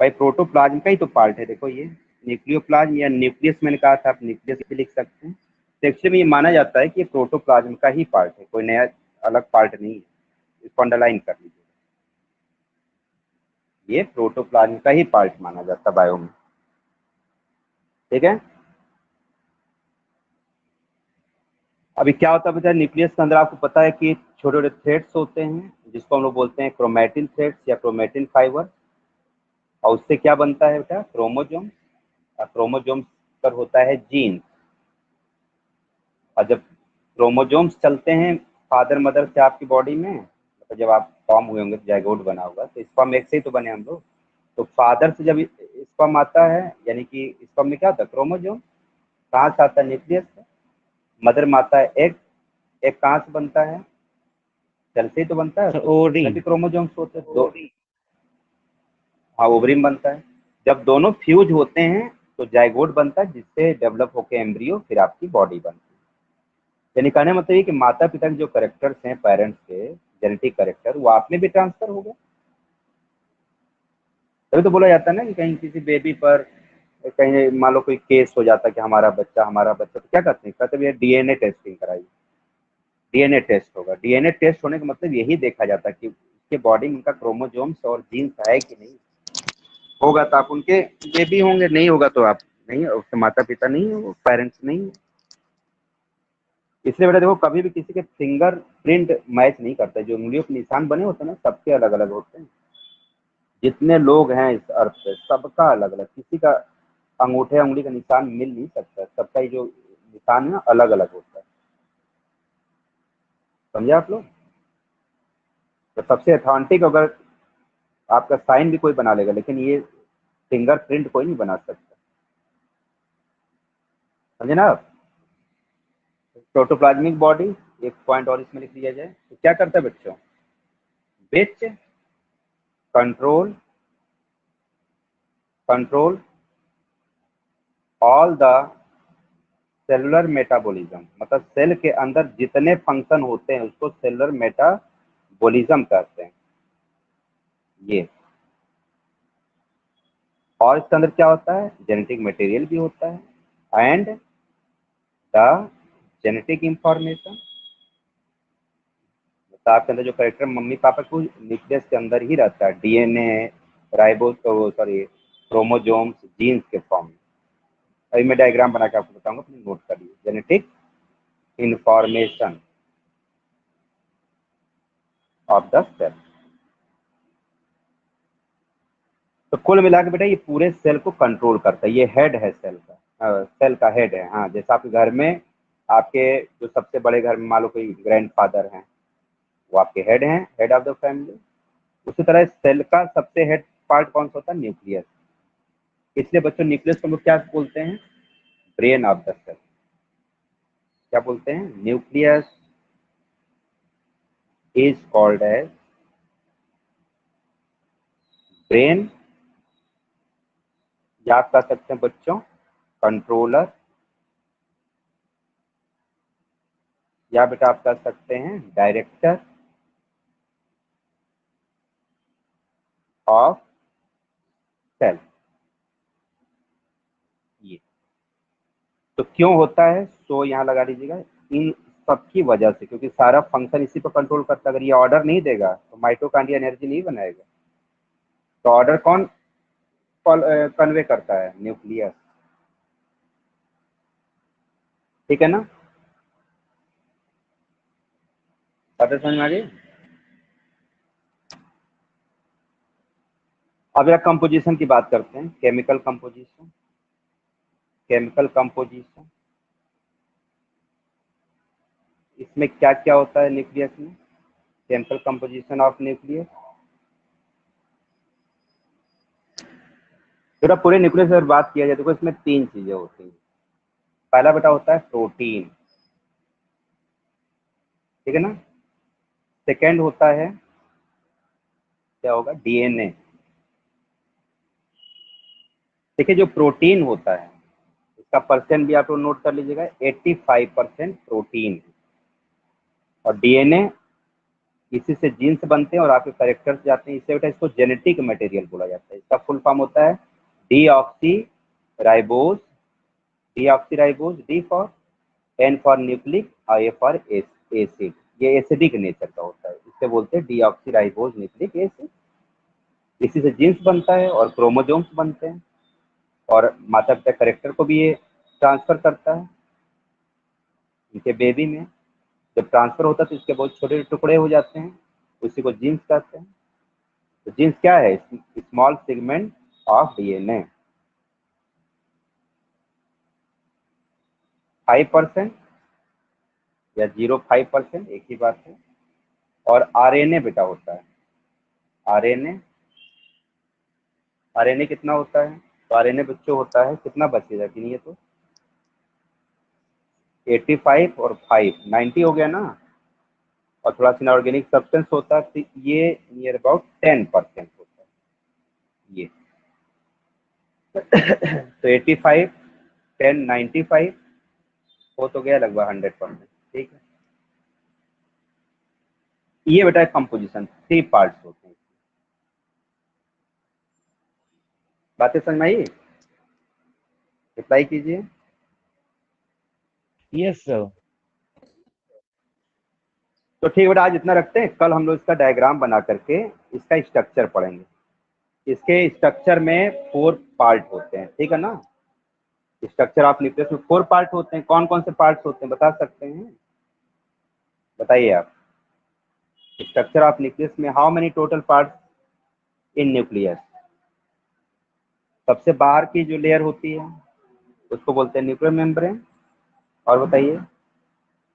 भाई प्रोटोप्लाज्म का ही तो पार्ट है, देखो ये न्यूक्लियोप्लाज्म या न्यूक्लियस मैंने कहा था, आप न्यूक्लियस भी लिख सकते हैं। तो एक्चुअली में ये माना जाता है कि ये प्रोटोप्लाज्म का ही पार्ट है, कोई नया अलग पार्ट नहीं है। इसको अंडरलाइन कर लीजिए, ये प्रोटोप्लाज्म का ही पार्ट माना जाता है बायो में, ठीक है। अभी क्या होता है बेटा, न्यूक्लियस के अंदर आपको पता है कि छोटे छोटे थ्रेड्स होते हैं, जिसको हम लोग बोलते हैं क्रोमेटिन थ्रेड्स या क्रोमेटिन फाइबर। और उससे क्या बनता है बेटा? क्रोमोजोम। और क्रोमोजोम पर होता है जीन। और जब क्रोमोजोम्स चलते हैं फादर मदर से आपकी बॉडी में, मतलब जब आप फॉर्म हुए होंगे तो जाइगोट बना होगा, तो स्पर्म एक से ही तो बने हम लोग। तो फादर से जब स्पर्म आता है, यानी कि स्पर्म में क्या होता है? क्रोमोजोम। कहाँ से आता है? न्यूक्लियस से। मदर में आता है एग। एग कहाँ से बनता है? सेल से ही तो बनता है, सर तो ओवरी। उसमें भी क्रोमोजोम्स होते हैं दो। हाँ, ओवरी में बनता है। जब दोनों फ्यूज होते हैं तो जाइगोट बनता है, जिससे डेवलप होकर एम्ब्रियो, फिर आपकी बॉडी बनती है। यानी कहने का मतलब ये कि माता पिता के जो करेक्टर्स हैं, पेरेंट्स के जेनेटिक करेक्टर, वो आप में भी ट्रांसफर हो गए। तभी तो बोला जाता है ना कि कहीं किसी बेबी पर कहीं मान लो कोई केस हो जाता है कि हमारा बच्चा, तो क्या करते हैं? कहते हैं डीएनए टेस्टिंग कराइए, डीएनए टेस्ट होगा। डीएनए टेस्ट होने का मतलब यही देखा जाता है कि उसके बॉडी में उनका क्रोमोजोम्स और जीन्स है कि नहीं। होगा तो आप उनके बेबी होंगे, नहीं होगा तो आप नहीं, उसके माता पिता नहीं है, वो पेरेंट्स नहीं है। इसलिए बेटा देखो, कभी भी किसी के फिंगर प्रिंट मैच नहीं करता। जो उंगलियों के निशान बने होते हैं ना, सबके अलग अलग होते हैं। जितने लोग हैं इस अर्थ पे, सबका अलग अलग, किसी का अंगूठे उंगली का निशान मिल नहीं सकता। सबका ही जो निशान है ना, अलग अलग होता है। समझे आप लोग? तो सबसे अथॉन्टिक अगर आपका साइन भी कोई बना लेगा, लेकिन ये फिंगर प्रिंट कोई नहीं बना सकता। समझे ना आप? प्रोटोप्लाज्मिक बॉडी, एक पॉइंट और इसमें लिख लिया जाए तो क्या करता है बच्चों? Which control control all the cellular metabolism, मतलब सेल के अंदर जितने फंक्शन होते हैं उसको सेलुलर मेटाबॉलिज्म कहते हैं ये। और इसके अंदर क्या होता है? जेनेटिक मटेरियल भी होता है, एंड द जेनेटिक इंफॉर्मेशन। तो आपके अंदर जो करेक्टर मम्मी पापा को न्यूक्लियस के अंदर ही रहता है, DNA, ribose, sorry chromosomes, genes के फॉर्म में। अभी मैं डायग्राम बना के आपको बताऊंगा, प्लीज नोट करिए। Genetic information of the cell. तो कुल मिला के बेटा ये पूरे सेल को कंट्रोल करता है। ये हेड है सेल का, सेल का हेड है। हाँ, जैसे आपके घर में, आपके जो सबसे बड़े घर में मान लो कोई ग्रैंडफादर हैं, वो आपके हेड हैं, हेड ऑफ द फैमिली। उसी तरह सेल का सबसे हेड पार्ट कौन सा होता है? न्यूक्लियस। इसलिए बच्चों न्यूक्लियस को हम लोग क्या बोलते हैं? Brain of the cell. क्या बोलते हैं? Nucleus is called as brain, या आप कह सकते हैं बच्चों कंट्रोलर, या बेटा आप कह सकते हैं डायरेक्टर ऑफ सेल। ये तो क्यों होता है? तो यहाँ लगा लीजिएगा, इन सबकी वजह से, क्योंकि सारा फंक्शन इसी पर कंट्रोल करता है। अगर ये ऑर्डर नहीं देगा तो माइटोकॉन्ड्रिया एनर्जी नहीं बनाएगा। तो ऑर्डर कौन कन्वे करता है? न्यूक्लियस। ठीक है ना? बातें समझ में आ गई? अब एक कंपोजिशन की बात करते हैं, केमिकल कंपोजिशन। केमिकल कंपोजिशन इसमें क्या क्या होता है न्यूक्लियस में, केमिकल कंपोजिशन ऑफ न्यूक्लियस। तो पूरे न्यूक्लियस पर बात किया जाए तो इसमें 3 चीजें होती हैं। पहला बेटा होता है प्रोटीन, ठीक है ना। सेकेंड होता है क्या होगा, डीएनए। देखिए जो प्रोटीन होता है इसका परसेंट भी आप लोग नोट कर लीजिएगा, 85% प्रोटीन है। और डीएनए, इसी से जीन्स बनते हैं और आपके कैरेक्टर्स जाते हैं, इससे बेटा इसको जेनेटिक मटेरियल बोला जाता है। इसका फुल फॉर्म होता है deoxyribose, D for, N for nucleic, और ए फॉर एसिड। ये एसिडिक नेचर का होता है, इससे बोलते हैं डीऑक्सी राइबोज न्यूक्लिक एसिड। इसी से जीन्स बनता है और क्रोमोजोम्स बनते हैं, और माता पिता कैरेक्टर को भी ये ट्रांसफर करता है इनके बेबी में। जब ट्रांसफर होता है तो इसके बहुत छोटे टुकड़े हो जाते हैं, उसी को जीन्स कहते हैं। तो जीन्स क्या है, स्मॉल सेगमेंट ऑफ डीएनए। 5% या 0.5%, एक ही बात है। और आरएनए बेटा होता है, आरएनए कितना होता है, तो आरएनए बच्चों होता है कितना बचेगा, गिनिए तो। 85 और 5, 90 हो गया ना। और थोड़ा सा इनऑर्गेनिक सब्सटेंस होता है तो ये नियर अबाउट 10% होता है ये। तो 85, 10, 95 हो तो गया लगभग 100%, ठीक है। ये बेटा कंपोजिशन 3 पार्ट्स होते हैं। बातें समझ में आई, रिप्लाई कीजिए। Yes sir. तो ठीक बेटा, आज इतना रखते हैं। कल हम लोग इसका डायग्राम बना करके इसका स्ट्रक्चर पढ़ेंगे। इसके स्ट्रक्चर में 4 पार्ट होते हैं, ठीक है ना। स्ट्रक्चर ऑफ न्यूक्लियस में 4 पार्ट होते हैं। कौन कौन से पार्ट्स होते हैं बता सकते हैं, बताइए आप। स्ट्रक्चर ऑफ न्यूक्लियस में how many total parts in nucleus. सबसे बाहर की जो लेयर होती है उसको बोलते हैं न्यूक्लियर मेम्ब्रेन। और बताइए,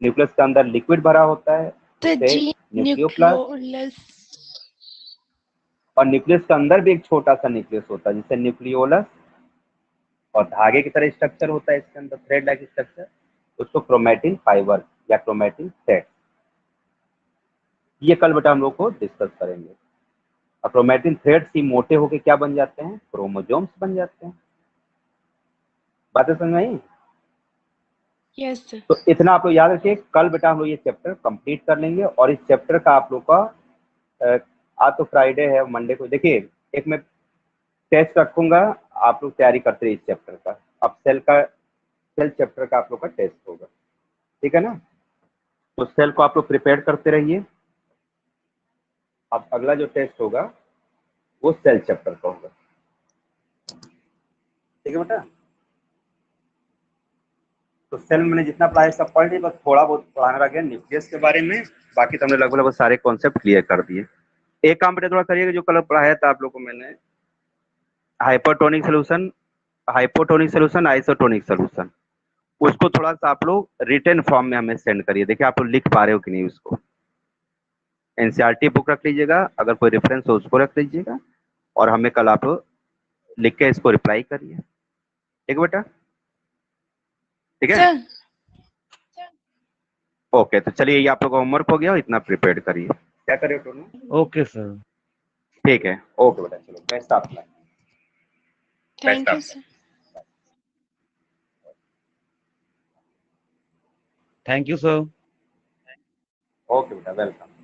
न्यूक्लियस के अंदर लिक्विड भरा होता है, तो उसे जी न्यूक्लियोप्लास्ट। न्यूक्लियोलस। और न्यूक्लियस के अंदर भी एक छोटा सा न्यूक्लियस होता है जिसे न्यूक्लियोलस, और धागे की तरह स्ट्रक्चर होता है इसके अंदर, थ्रेड लाइक स्ट्रक्चर, उसको क्रोमैटिन फाइबर या क्रोमैटिन थ्रेड। ये कल बेटा हम लोग को डिस्कस करेंगे। और क्रोमैटिन थ्रेड्स ही मोटे होके क्या बन जाते हैं, क्रोमोजोम्स बन जाते हैं। बातें समझ में आई। Yes sir. तो इतना आप लोग याद रखिए, कल बेटा हम लोग ये चैप्टर कंप्लीट कर लेंगे। और इस चैप्टर का आप लोग का आज तो फ्राइडे है, मंडे को देखिए एक मैं टेस्ट रखूंगा, आप लोग तैयारी करते रहिए इस चैप्टर का। अब सेल चैप्टर का आप लोग का टेस्ट होगा, ठीक है ना। तो सेल को आप लोग प्रिपेयर करते रहिए। अब अगला जो टेस्ट होगा वो सेल चैप्टर का होगा, ठीक है बेटा। तो सेल मैंने जितना पढ़ाया सब पढ़ लिया, बस थोड़ा बहुत पढ़ाना रह गया न्यूक्लियस के बारे में। बाकी तो हमने लगभग सारे कॉन्सेप्ट क्लियर कर दिए। एक काम बेटा थोड़ा करिएगा, जो कल पढ़ाया था आप लोग को मैंने, हाइपोटोनिक सोल्यूशन, आइसोटोनिक सोल्यूशन, उसको थोड़ा सा आप लोग रिटन फॉर्म में हमें सेंड करिए। देखिए आप लोग लिख पा रहे हो कि नहीं उसको। एनसीईआरटी बुक रख लीजिएगा, अगर कोई रेफरेंस हो उसको रख लीजिएगा, और हमें कल आप लिख के इसको रिप्लाई करिए, ठीक है बेटा, ठीक है। सर ओके, तो चलिए ये आप लोग का होमवर्क हो गया, इतना प्रिपेयर करिए। क्या करिए टोनू। Okay sir. ठीक है, ओके बेटा, चलो best of luck. Thank you sir. Thank you sir. Okay बेटा, वेलकम।